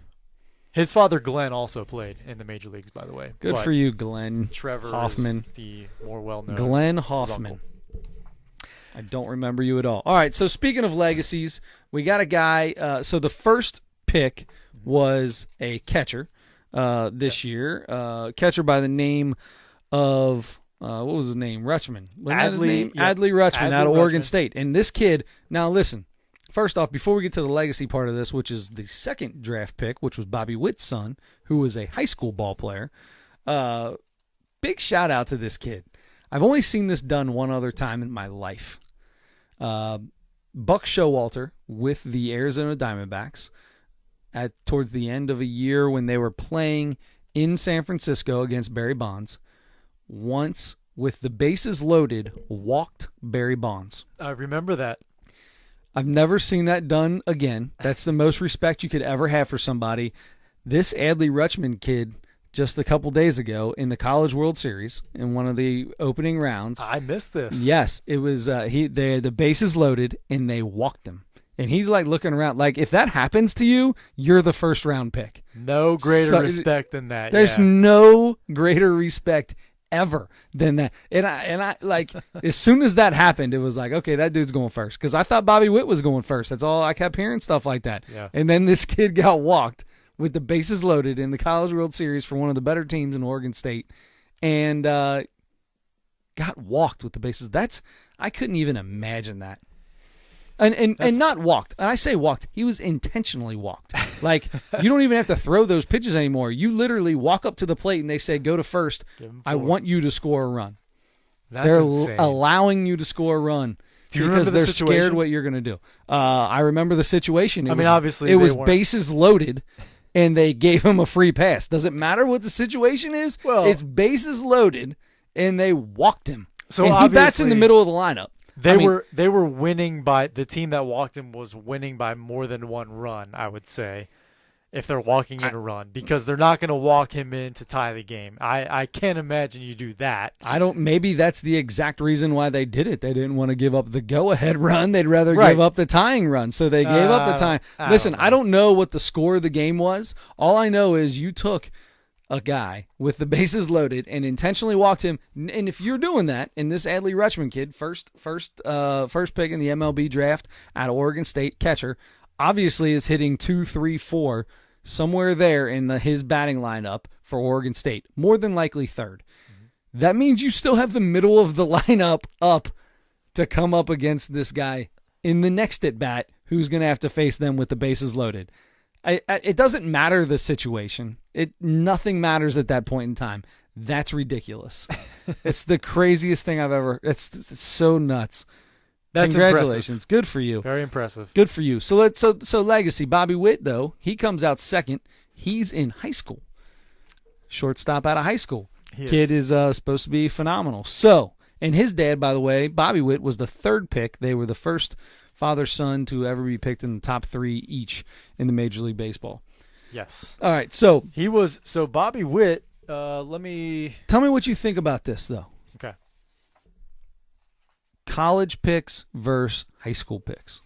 His father, Glenn, also played in the major leagues, by the way. Good But for you, Glenn Trevor Hoffman. is the more well-known. Glenn his Hoffman. uncle. I don't remember you at all. All right, so speaking of legacies, we got a guy. So the first pick was a catcher this year. Catcher by the name of, what was his name? Rutschman. Wasn't that his name? Yep. Adley Rutschman Adley out of Oregon Rutschman. State. And this kid, now listen, first off, before we get to the legacy part of this, which is the second draft pick, which was Bobby Witt's son, who was a high school ball player, big shout out to this kid. I've only seen this done one other time in my life. Buck Showalter with the Arizona Diamondbacks towards the end of a year when they were playing in San Francisco against Barry Bonds, once with the bases loaded, walked Barry Bonds. I remember that. I've never seen that done again. That's the most respect you could ever have for somebody. This Adley Rutschman kid, just a couple days ago in the College World Series in one of the opening rounds. I missed this. Yes, it was the bases loaded and they walked him. And he's like looking around like if that happens to you, you're the first round pick. No greater So- respect than that. There's yeah. no greater respect ever than that. And I like as soon as that happened, it was like, okay, that dude's going first because I thought Bobby Witt was going first. That's all I kept hearing, stuff like that. Yeah. And then this kid got walked with the bases loaded in the College World Series for one of the better teams in Oregon State, and got walked with the bases. I couldn't even imagine that. And not walked. And I say walked. He was intentionally walked. Like, you don't even have to throw those pitches anymore. You literally walk up to the plate and they say, go to first. I want you to score a run. That's They're insane. allowing you to score a run Do you because remember the they're situation? scared what you're going to do. I remember the situation. I mean, obviously it they was weren't- bases loaded, and they gave him a free pass. Does it matter what the situation is? Well- it's bases loaded, and they walked him. So and he bats in the obviously- middle of the lineup. They were winning by the team that walked him was winning by more than one run, I would say. if they're walking in a run, because they're not going to walk him in to tie the game. I can't imagine you do that. Maybe that's the exact reason why they did it. They didn't want to give up the go-ahead run. They'd rather give up the tying run. So they gave up the time. Listen, I don't know what the score of the game was. All I know is you took a guy with the bases loaded and intentionally walked him. And if you're doing that, and this Adley Rutschman kid, first pick in the MLB draft out of Oregon State, catcher, obviously is hitting 2, 3, 4 somewhere there in his batting lineup for Oregon State, more than likely third. Mm-hmm. That means you still have the middle of the lineup up to come up against this guy in the next at bat who's going to have to face them with the bases loaded. It doesn't matter the situation. Nothing matters at that point in time. That's ridiculous. It's the craziest thing I've ever. It's so nuts. That's Congratulations. impressive. Good for you. Very impressive. Good for you. So legacy. Bobby Witt, though, he comes out second. He's in high school. Shortstop out of high school. Kid is supposed to be phenomenal. So, and his dad, by the way, Bobby Witt, was the third pick. They were the first father-son to ever be picked in the top 3 each in the Major League Baseball. Yes. All right, so Bobby Witt, tell me what you think about this, though. Okay. College picks versus high school picks.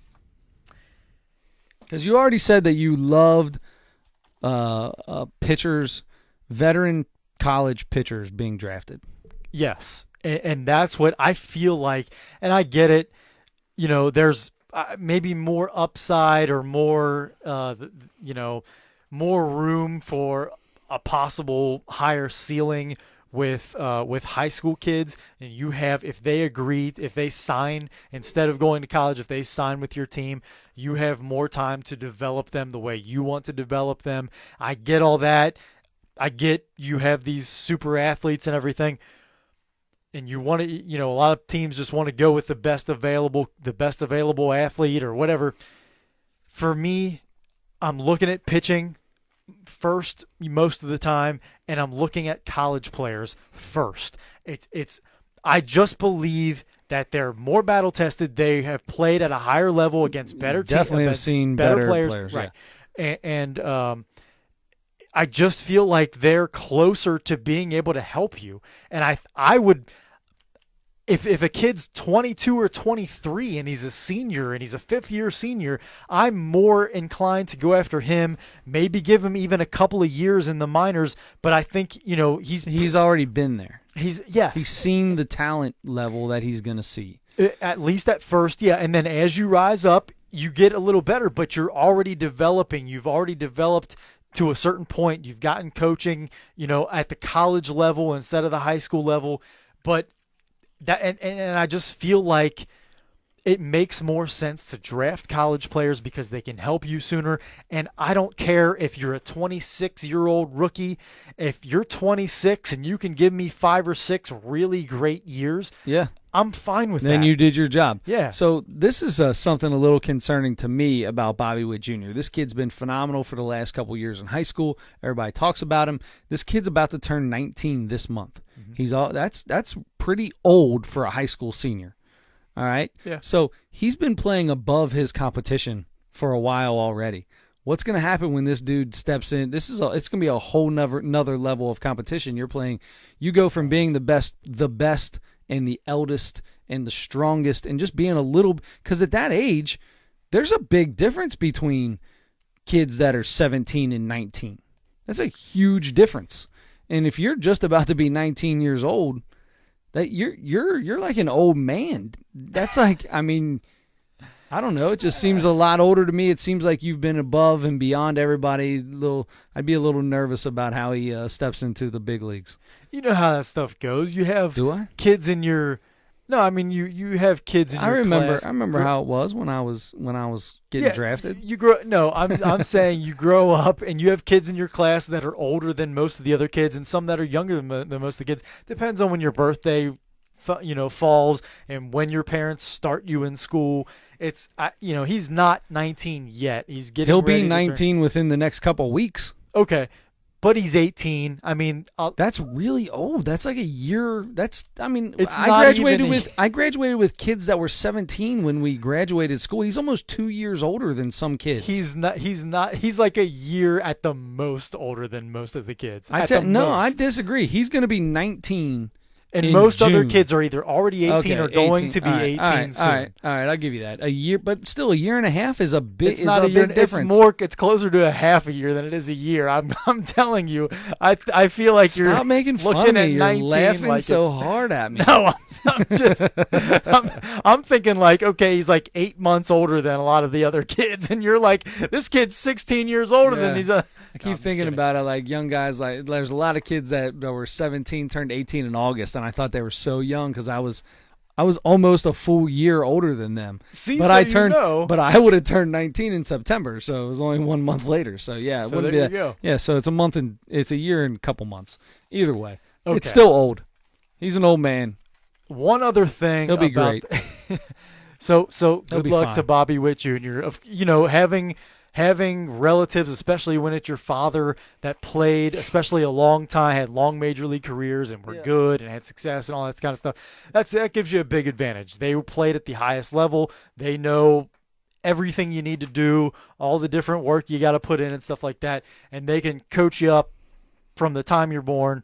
Because you already said that you loved pitchers, veteran college pitchers being drafted. Yes, and that's what I feel like, and I get it. You know, there's maybe more upside or more, more room for a possible higher ceiling with high school kids. And you have, if they sign instead of going to college, if they sign with your team, you have more time to develop them the way you want to develop them. I get all that. I get you have these super athletes and everything. And you want to, a lot of teams just want to go with the best available athlete or whatever. For me, I'm looking at pitching first most of the time, and I'm looking at college players first. I just believe that they're more battle tested. They have played at a higher level against better teams. Definitely have seen better players, right? Yeah. And I just feel like they're closer to being able to help you. And I would. If a kid's 22 or 23 and he's a senior and he's a fifth-year senior, I'm more inclined to go after him, maybe give him even a couple of years in the minors, but I think, he's already been there. He's seen the talent level that he's going to see. At least at first, yeah, and then as you rise up, you get a little better, but you're already developing. You've already developed to a certain point. You've gotten coaching, at the college level instead of the high school level, but that and I just feel like it makes more sense to draft college players because they can help you sooner. And I don't care if you're a 26-year-old rookie. If you're 26 and you can give me 5 or 6 really great years, yeah, I'm fine with that. Then you did your job. Yeah. So this is something a little concerning to me about Bobby Witt Jr. This kid's been phenomenal for the last couple years in high school. Everybody talks about him. This kid's about to turn 19 this month. Mm-hmm. That's pretty old for a high school senior. All right? Yeah. So he's been playing above his competition for a while already. What's going to happen when this dude steps in? It's going to be a whole another level of competition. You go from being the best and the eldest and the strongest and just being a little, because at that age, there's a big difference between kids that are 17 and 19. That's a huge difference. And if you're just about to be 19 years old, that you're like an old man. That's like, I mean, I don't know. It just seems a lot older to me. It seems like you've been above and beyond everybody. I'd be a little nervous about how he steps into the big leagues. You know how that stuff goes. You have Do I? kids in your No, I mean you have kids in your class. I remember how it was when I was getting drafted. I'm saying you grow up and you have kids in your class that are older than most of the other kids and some that are younger than most of the kids. Depends on when your birthday falls and when your parents start you in school. It's he's not 19 yet. He'll be 19 within the next couple weeks. Okay. but he's 18. I mean, That's really old. That's like a year. It's I not graduated even with I graduated with kids that were 17 when we graduated school. He's almost 2 years older than some kids. he's not. He's like a year at the most older than most of the kids. I disagree. He's going to be 19. And in most other June. kids are either already 18 Okay, or going 18. to be All right, 18 all right, soon. All right, I'll give you that. A year, but still, a year and a half is a big. It's not a year. Big difference. It's closer to a half a year than it is a year. I'm telling you. I feel like you're Stop making fun looking of me. at You're 19 laughing like so it's- hard at me. No, I'm just I'm thinking like, okay, he's like 8 months older than a lot of the other kids, and you're like, this kid's 16 years older than Yeah. these. I keep thinking about it, like young guys. Like there's a lot of kids that were 17, turned 18 in August, and I thought they were so young because I was almost a full year older than them. See, but so I you turned, know. but I would have turned 19 in September, so it was only 1 month later. So yeah, it So wouldn't there be you that. go. Yeah, so it's a year and a couple months. Either way, Okay. it's still old. He's an old man. One other thing, He'll be about, great. So He'll good be luck fine. to Bobby Witt Jr. Having relatives, especially when it's your father that played, especially a long time, had long major league careers and were good and had success and all that kind of stuff. That gives you a big advantage. They played at the highest level. They know everything you need to do, all the different work you got to put in and stuff like that, and they can coach you up from the time you're born.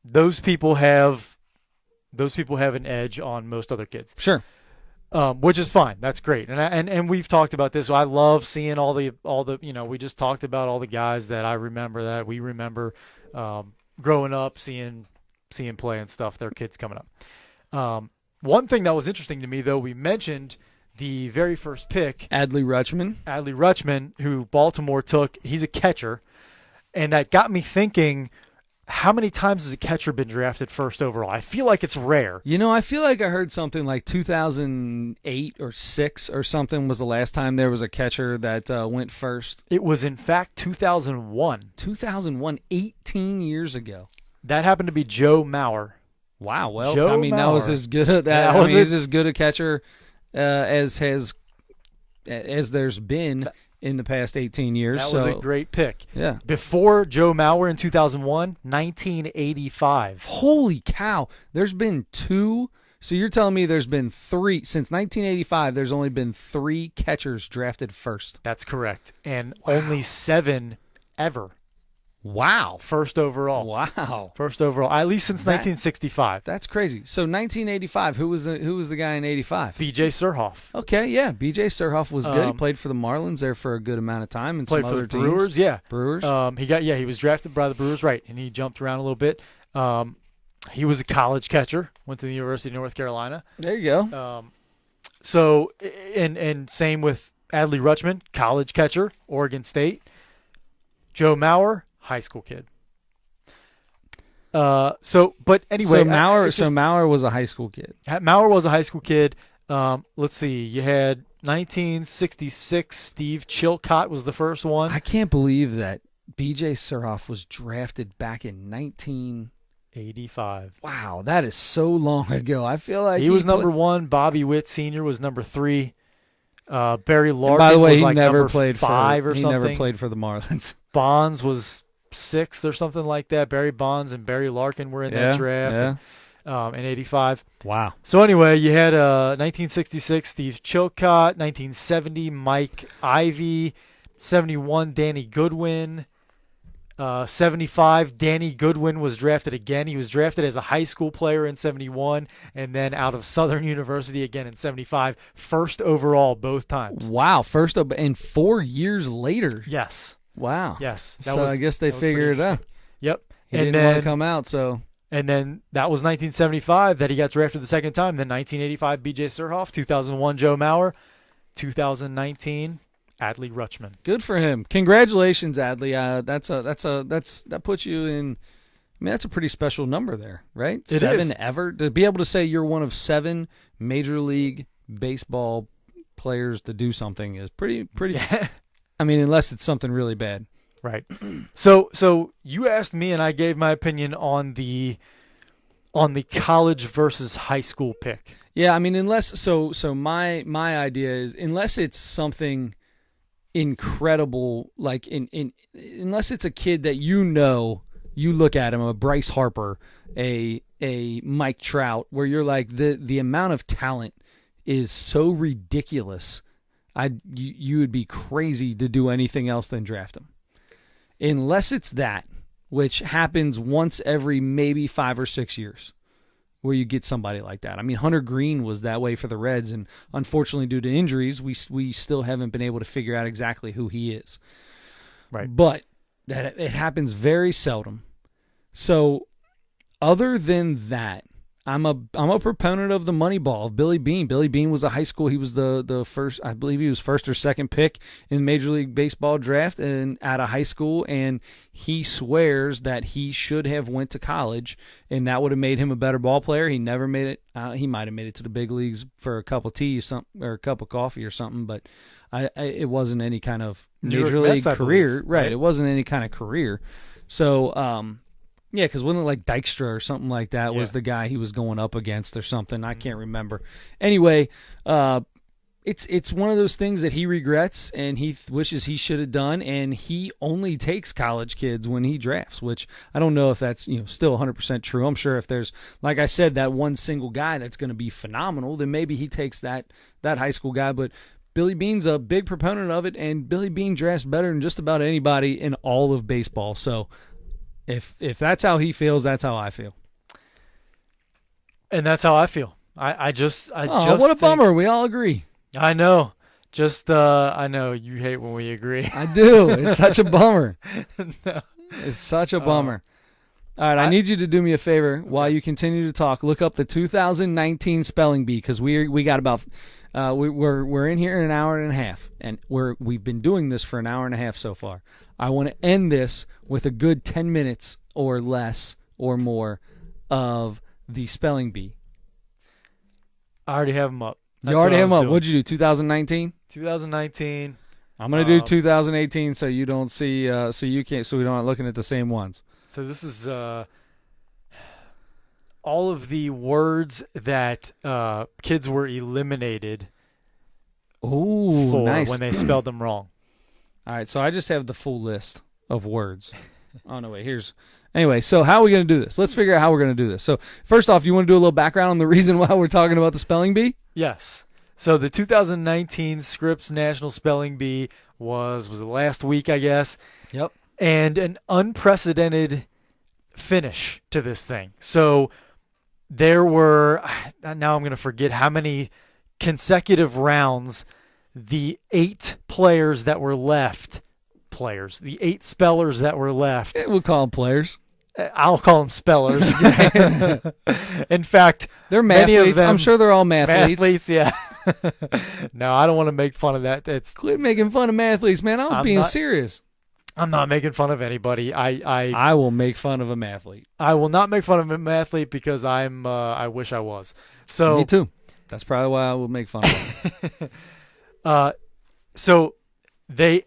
Those people have an edge on most other kids. Sure. Which is fine. That's great. And we've talked about this. So I love seeing all the we just talked about all the guys that we remember growing up, seeing play and stuff, their kids coming up. One thing that was interesting to me, though, we mentioned the very first pick, Adley Rutschman, who Baltimore took. He's a catcher, and that got me thinking, how many times has a catcher been drafted first overall? I feel like it's rare. You know, I feel like I heard something like 2008 or 6 or something was the last time there was a catcher that went first. It was, in fact, 2001. 2001, 18 years ago. That happened to be Joe Mauer. Wow. Well, Joe I mean, that was Mauer. as good at that. He's as good a catcher as there's been in the past 18 years. That was a great pick. Yeah. Before Joe Mauer in 2001, 1985. Holy cow. There's been 2. So you're telling me there's been 3 since 1985. There's only been 3 catchers drafted first. That's correct. And only 7 ever. Wow. First overall. Wow. First overall. At least since 1965. That's crazy. So 1985, who was the guy in 85? B.J. Surhoff. Okay, yeah. B.J. Surhoff was good. He Um, played for the Marlins there for a good amount of time and Played some for other the Brewers, teams. yeah. Brewers. He was drafted by the Brewers, right, and he jumped around a little bit. He was a college catcher, went to the University of North Carolina. There you go. So, and same with Adley Rutschman, college catcher, Oregon State. Joe Mauer, high school kid. But anyway, Mauer was a high school kid. Mauer was a high school kid. Let's see, you had 1966. Steve Chilcott was the first one. I can't believe that B.J. Surhoff was drafted back in 1985. Wow, that is so long ago. I feel like He was number 1. Bobby Witt Sr. was number 3. Barry Larkin by the way, was he like never number played 5 for, or he something. never played for the Marlins. Bonds was 6th or something like that. Barry Bonds and Barry Larkin were in that draft in 85. Wow. So anyway, you had 1966 Steve Chilcott, 1970 Mike Ivy, 71 Danny Goodwin, 75 Danny Goodwin was drafted again. He was drafted as a high school player in 71 and then out of Southern University again in 75. First overall both times. Wow, first up, and 4 years later. Yes. Wow. Yes. I guess they figured it out. Yep. He and didn't then want to come out, so. And then that was 1975 that he got drafted the second time. Then 1985 B.J. Surhoff, 2001 Joe Mauer, 2019 Adley Rutschman. Good for him. Congratulations, Adley. That puts you in. I mean, that's a pretty special number there, right? It 7 is. ever to be able to say you're one of 7 Major League Baseball players to do something is pretty. I mean, unless it's something really bad. Right. So you asked me, and I gave my opinion on the college versus high school pick. Yeah, I mean, unless my idea is unless it's something incredible, like unless it's a kid that you look at him, a Bryce Harper, a Mike Trout, where you're like, the amount of talent is so ridiculous. You would be crazy to do anything else than draft him. Unless it's that, which happens once every maybe 5 or 6 years, where you get somebody like that. I mean, Hunter Green was that way for the Reds, and unfortunately due to injuries, we still haven't been able to figure out exactly who he is. Right. But that it happens very seldom. So other than that, I'm a proponent of the money ball of Billy Beane. Billy Beane was a high school. He was the first, I believe he was first or second pick in Major League Baseball draft and at a high school, and he swears that he should have went to college, and that would have made him a better ball player. He never made it. He might have made it to the big leagues for a cup of tea or something, or a cup of coffee or something, but it wasn't any kind of Major League career. Right. It wasn't any kind of career. So, yeah, because wasn't it like Dykstra or something like that was the guy he was going up against or something? I can't remember. Anyway, it's one of those things that he regrets and he wishes he should have done, and he only takes college kids when he drafts, which I don't know if that's still 100% true. I'm sure if there's, like I said, that one single guy that's going to be phenomenal, then maybe he takes that high school guy, but Billy Beane's a big proponent of it, and Billy Beane drafts better than just about anybody in all of baseball, so If that's how he feels, that's how I feel. And that's how I feel. I just what a bummer. We all agree. I know. I know you hate when we agree. I do. It's such a bummer. No. It's such a bummer. All right, I need you to do me a favor while you continue to talk. Look up the 2019 spelling bee, because we got about we're in here in an hour and a half, and we've been doing this for an hour and a half so far. I want to end this with a good 10 minutes or less or more of the spelling bee. I already have them up. You already have them up. What'd you do? 2019. 2019. I'm gonna do 2018, so you don't see, so you can't, so we don't looking at the same ones. So this is all of the words that kids were eliminated for nice. when they spelled them wrong. All right, so I just have the full list of words. Oh, no, wait, anyway, so how are we going to do this? Let's figure out how we're going to do this. So first off, you want to do a little background on the reason why we're talking about the spelling bee? Yes. So the 2019 Scripps National Spelling Bee was the last week, I guess. Yep. And an unprecedented finish to this thing. So there were, now I'm going to forget how many consecutive rounds the 8 players that were left, the 8 spellers that were left. We'll call them players. I'll call them spellers. In fact, they're many mathletes. of them, I'm sure they're all mathletes. Mathletes, yeah. No, I don't want to make fun of that. Quit making fun of mathletes, man. I was being serious. I'm not making fun of anybody. I will make fun of a mathlete. I will not make fun of a mathlete because I wish I was. So me too. That's probably why I will make fun of them. So they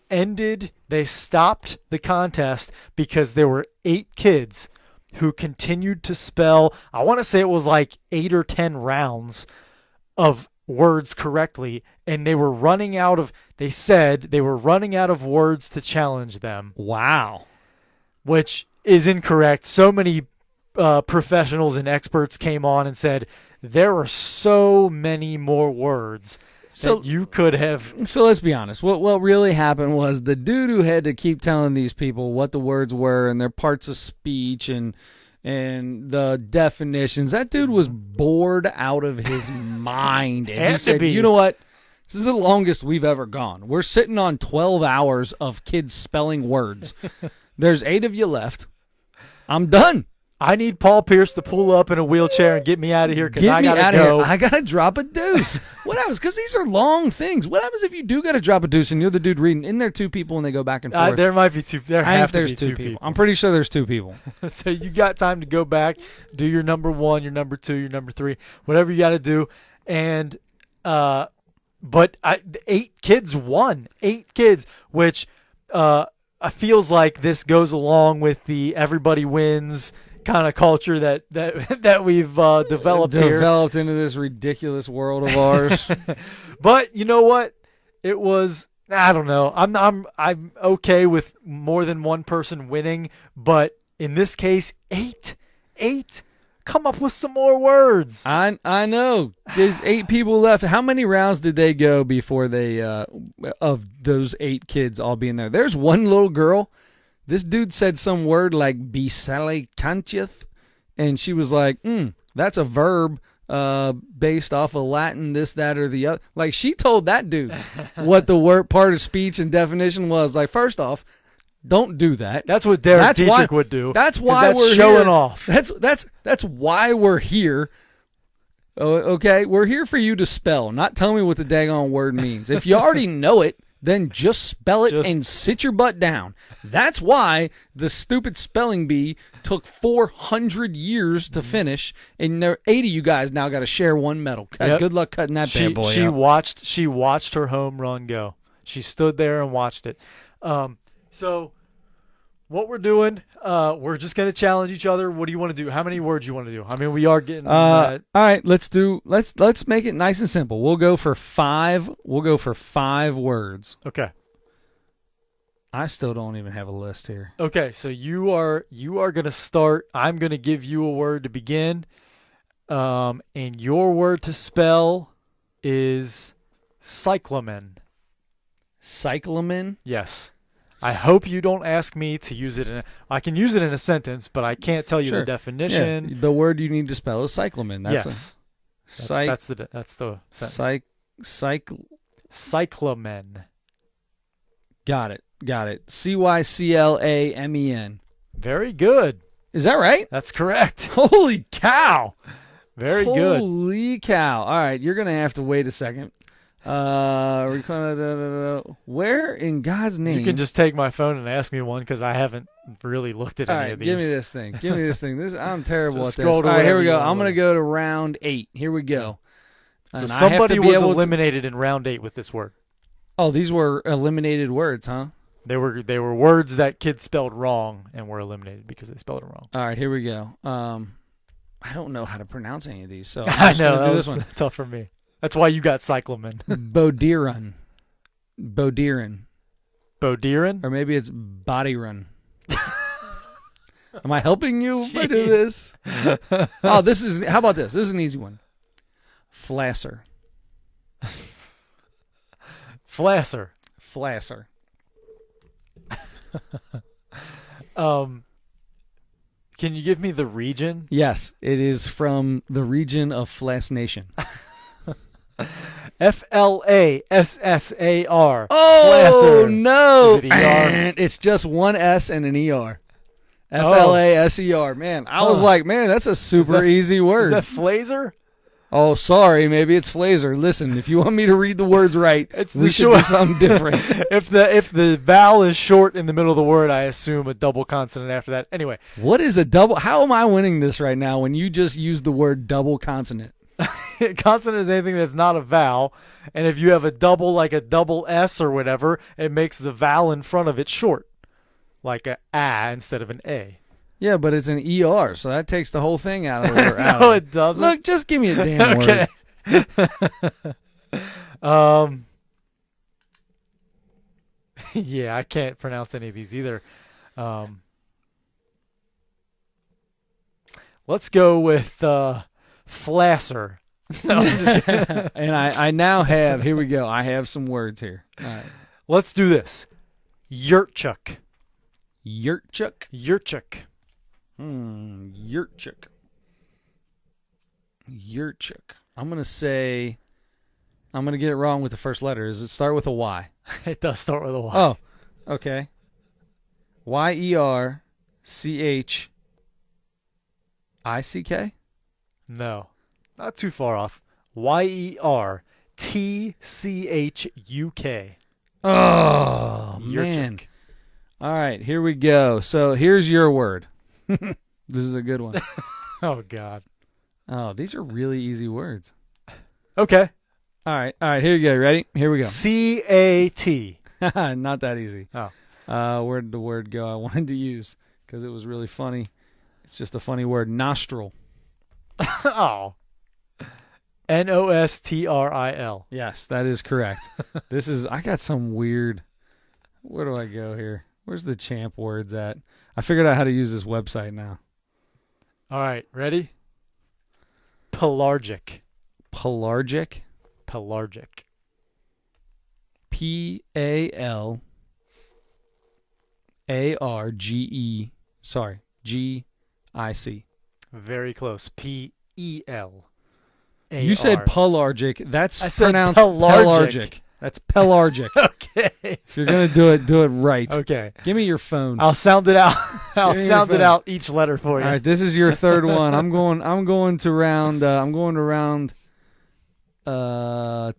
stopped the contest because there were 8 kids who continued to spell, I want to say it was like 8 or 10 rounds of words correctly, and they said they were running out of words to challenge them. Wow. Which is incorrect. So many professionals and experts came on and said there are so many more words that you could have. So let's be honest. What really happened was the dude who had to keep telling these people what the words were and their parts of speech and the definitions, that dude was bored out of his mind. And he said, you know what? This is the longest we've ever gone. We're sitting on 12 hours of kids spelling words. There's 8 of you left. I'm done. I need Paul Pierce to pull up in a wheelchair and get me out of here because I got to go. I got to drop a deuce. What happens? Because these are long things. What happens if you do got to drop a deuce and you're the dude reading? Isn't there 2 people and they go back and forth? There might be 2. There's 2 people. I'm pretty sure there's 2 people. So you got time to go back, do your number 1, your number 2, your number 3, whatever you got to do. And but 8 kids won. 8 kids, which feels like this goes along with the everybody wins kind of culture that we've developed into this ridiculous world of ours. But you know what? It was I don't know. I'm okay with more than one person winning, but in this case, eight. Come up with some more words. I know. There's 8 people left. How many rounds did they go before they of those 8 kids all being there? There's one little girl. This dude said some word like "bisalicantith," and she was like, "That's a verb based off of Latin, this, that, or the other." Like, she told that dude what the word part of speech and definition was. Like, first off, don't do that. That's what Derek Dietrich would do. That's why we're showing here. off. That's why we're here. Okay, we're here for you to spell, not tell me what the daggone word means. If you already know it, then just spell it and sit your butt down. That's why the stupid spelling bee took 400 years to finish, and there 80 of you guys now got to share one medal. Yep. Good luck cutting that bad boy she out. She watched her home run go. She stood there and watched it. So what we're doing, we're just going to challenge each other. What do you want to do? How many words you want to do? I mean, we are getting all right, let's make it nice and simple. We'll go for 5. We'll go for 5 words. Okay. I still don't even have a list here. Okay, so you are going to start. I'm going to give you a word to begin. And your word to spell is cyclamen. Cyclamen? Yes. I hope you don't ask me to use it I can use it in a sentence, but I can't tell you the definition. Yeah, the word you need to spell is cyclamen. That's that's the sentence. Cyclamen. Got it. Cyclamen. Very good. Is that right? That's correct. Holy cow. Very good. Holy cow. All right, you're going to have to wait a second. Where in God's name? You can just take my phone and ask me one because I haven't really looked at any of these. Give me this thing. I'm terrible at this. All right, here we go. I'm going to go to round 8. Here we go. So somebody was eliminated in round 8 with this word. Oh, these were eliminated words, huh? They were words that kids spelled wrong and were eliminated because they spelled it wrong. All right, here we go. I don't know how to pronounce any of these, so I know that was tough for me. That's why you got cyclamen. Bodiran. Bodiran? Or maybe it's body run. Am I helping you if I do this? Oh, how about this? This is an easy one. Flasser. Flasser. Can you give me the region? Yes, it is from the region of Flass Nation. Flassar. Oh, Flasser. no. Is it ER? It's just one S and an ER. Flasser. Man, I was like, man, that's a super easy word. Is that Flaser? Oh, sorry. Maybe it's Flaser. Listen, if you want me to read the words right, we should do something different. If the vowel is short in the middle of the word, I assume a double consonant after that. Anyway. What is a double? How am I winning this right now when you just used the word double consonant? Consonant is anything that's not a vowel, and if you have a double, like a double S or whatever, it makes the vowel in front of it short, like a instead of an A. Yeah, but it's an ER, so that takes the whole thing out of the word. No, it doesn't. Look, just give me a damn okay. word. Yeah, I can't pronounce any of these either. Let's go with Flasser. No, I'm just kidding. And I now have, here we go, I have some words here. All right. Let's do this. Yurtchuk. Yurtchuk? Yurtchuk. Yurtchuk. I'm going to get it wrong with the first letter. Does it start with a Y? It does start with a Y. Oh, okay. Yerchick? No, not too far off. Yertchuk. Oh, man. All right, here we go. So here's your word. This is a good one. Oh, God. Oh, these are really easy words. Okay. All right, here you go. Ready? Here we go. CAT. Not that easy. Oh. Where did the word go I wanted to use? Because it was really funny. It's just a funny word. Nostril. Oh. Nostril. Yes, that is correct. I got some weird. Where do I go here? Where's the champ words at? I figured out how to use this website now. All right, ready? Pelargic. Pelargic. Pelargic. P-A-L-A-R-G-E. Sorry, G-I-C. Very close. P-E-L. You said pelargic. That's I said pronounced pelargic. That's pelargic. Okay. If you're gonna do it right. Okay. Give me your phone. I'll sound it out. I'll Give me your sound it phone. out each letter for you. All right, this is your third one. I'm going to round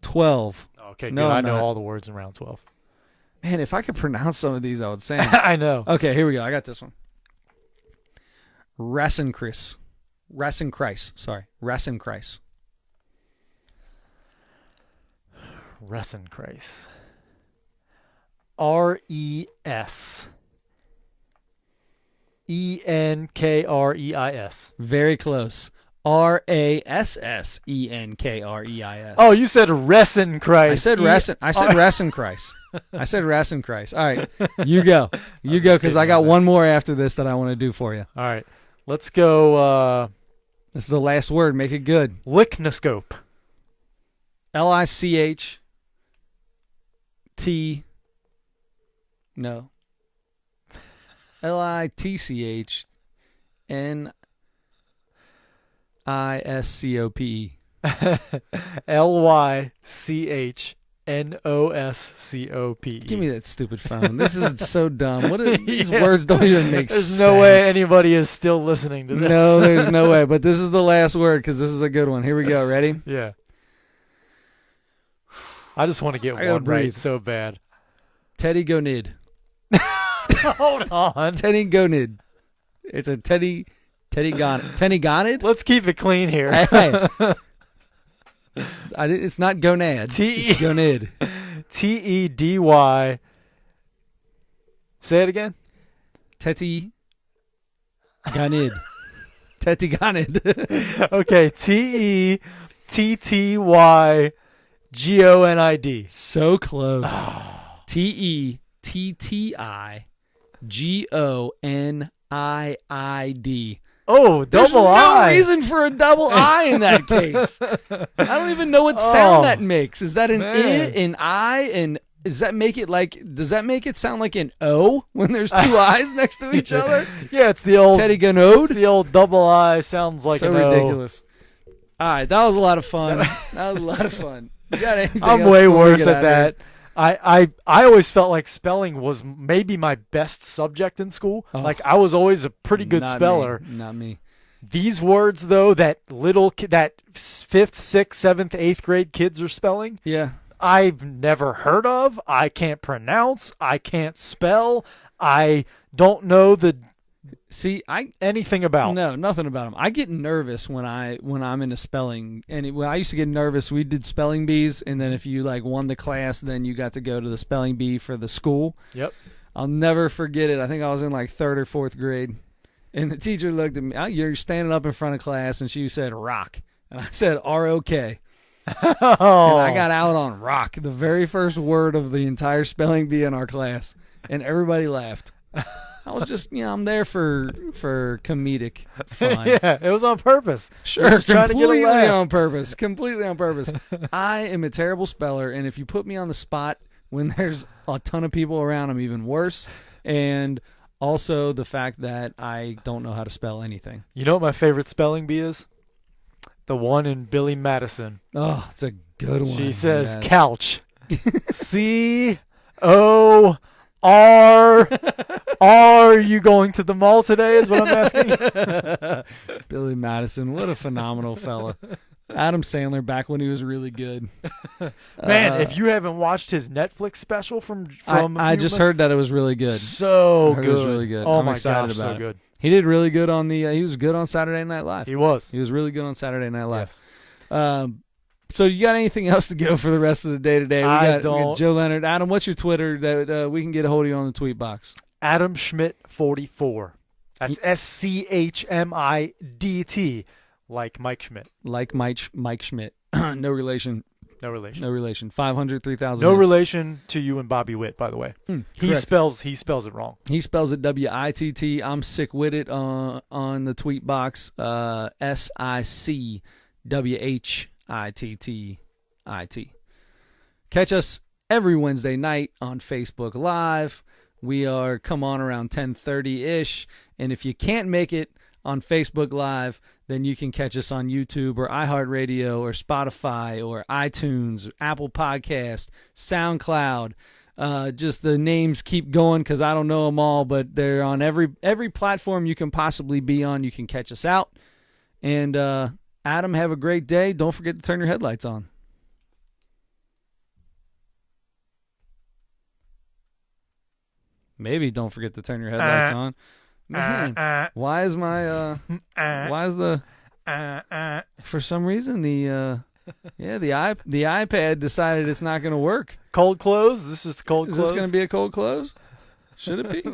12. Okay, No, good. I I'm know not. all the words in round 12. Man, if I could pronounce some of these, I would say 'em. I know. Okay, here we go. I got this one. Rasenkreis. Sorry. Rasenkreis. Resenkreis. R-E-S-E-N-K-R-E-I-S. Very close. Rassenkeris. Oh, you said Resenkreis. I said Rasenkreis. I said Rasenkreis. All right, you go. You go, because I got one more after this that I want to do for you. All right. Let's go This is the last word. Make it good. lichnoscope. L-I-C-H-T. No. L-I-T-C-H-N-I-S-C-O-P-E. L-Y-C-H-N-O-S-C-O-P-E. Give me that stupid phone. This is so dumb. These words don't even make sense. There's no way anybody is still listening to this. No, there's no way. But this is the last word because this is a good one. Here we go. Ready? Yeah. I just want to get gotta one right breathe. so bad. Teddy Gonid. Hold on. Teddy Gonid. It's a Teddy Gonid? Let's keep it clean here. Hey. It's not gonad. It's gonid. T-E-D-Y. Say it again. Teddy Gonid. Teddy Gonid. Okay. T-E-T-T-Y-G-O-N-I-D. So close. T-E-T-T-I-G-O-N-I-I-D. Oh, There's double no I. reason for a double I in that case. I don't even know what sound that makes. Is that an Man. I, an I, and does that make it sound like an O when there's two I's next to each other? Yeah, it's the old Teddy Gonode? It's the old double I sounds like So an O. ridiculous. All right, that was a lot of fun. That was a lot of fun. You got anything I'm else way before we worse get at out of that. I always felt like spelling was maybe my best subject in school. Oh. Like I was always a pretty good Not speller. me. Not me. These words though, that 5th, 6th, 7th, 8th grade kids are spelling, Yeah. I've never heard of. I can't pronounce. I can't spell. I don't know anything about. No, nothing about them. I get nervous when I'm in a spelling, and when I used to get nervous, we did spelling bees, and then if you won the class, then you got to go to the spelling bee for the school. Yep. I'll never forget it. I think I was in 3rd or 4th grade, and the teacher looked at me. You're standing up in front of class, and she said rock, and I said R-O-K. Oh. And I got out on rock, the very first word of the entire spelling bee in our class, and everybody laughed. I was just, I'm there for comedic fun. Yeah, it was on purpose. Sure, Trying to get a completely laugh. on purpose. Completely on purpose. I am a terrible speller, and if you put me on the spot when there's a ton of people around, I'm even worse. And also the fact that I don't know how to spell anything. You know what my favorite spelling bee is? The one in Billy Madison. Oh, it's a good one. She says Yes. couch. C-O-R. Are you going to the mall today is what I'm asking. Billy Madison, what a phenomenal fella. Adam Sandler back when he was really good. Man, if you haven't watched his Netflix special from I just heard that it was really good. So I heard good. it was really good. Oh I'm my excited gosh, about so it. good. He did really good on he was good on Saturday Night Live. He was. He was really good on Saturday Night Live. Yes. So you got anything else to go for the rest of the day today? We I got don't. Joe Lehnert. Adam, what's your Twitter that we can get a hold of you on the tweet box? Adam Schmidt 44. That's SCHMIDT. Like Mike Schmidt. Like Mike Schmidt. No relation. No relation. No relation. 500, 3,000. No relation to you and Bobby Witt, by the way. He correct. spells it wrong. He spells it W-I-T-T. I'm sick with it on the tweet box. S-I-C-W-H-I-T-T-I-T. Catch us every Wednesday night on Facebook Live. We are come on around 10:30-ish. And if you can't make it on Facebook Live, then you can catch us on YouTube or iHeartRadio or Spotify or iTunes, Apple Podcast, SoundCloud. Just the names keep going because I don't know them all, but they're on every platform you can possibly be on. You can catch us out. And Adam, have a great day. Don't forget to turn your headlights on. Maybe don't forget to turn your headlights on. Man, why is my for some reason the iPad decided it's not going to work. Cold close? Is this just cold Is close? this going to be a cold close? Should it be?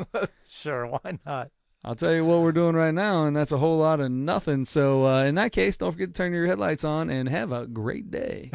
Sure, why not? I'll tell you what we're doing right now, and that's a whole lot of nothing. So in that case, don't forget to turn your headlights on and have a great day.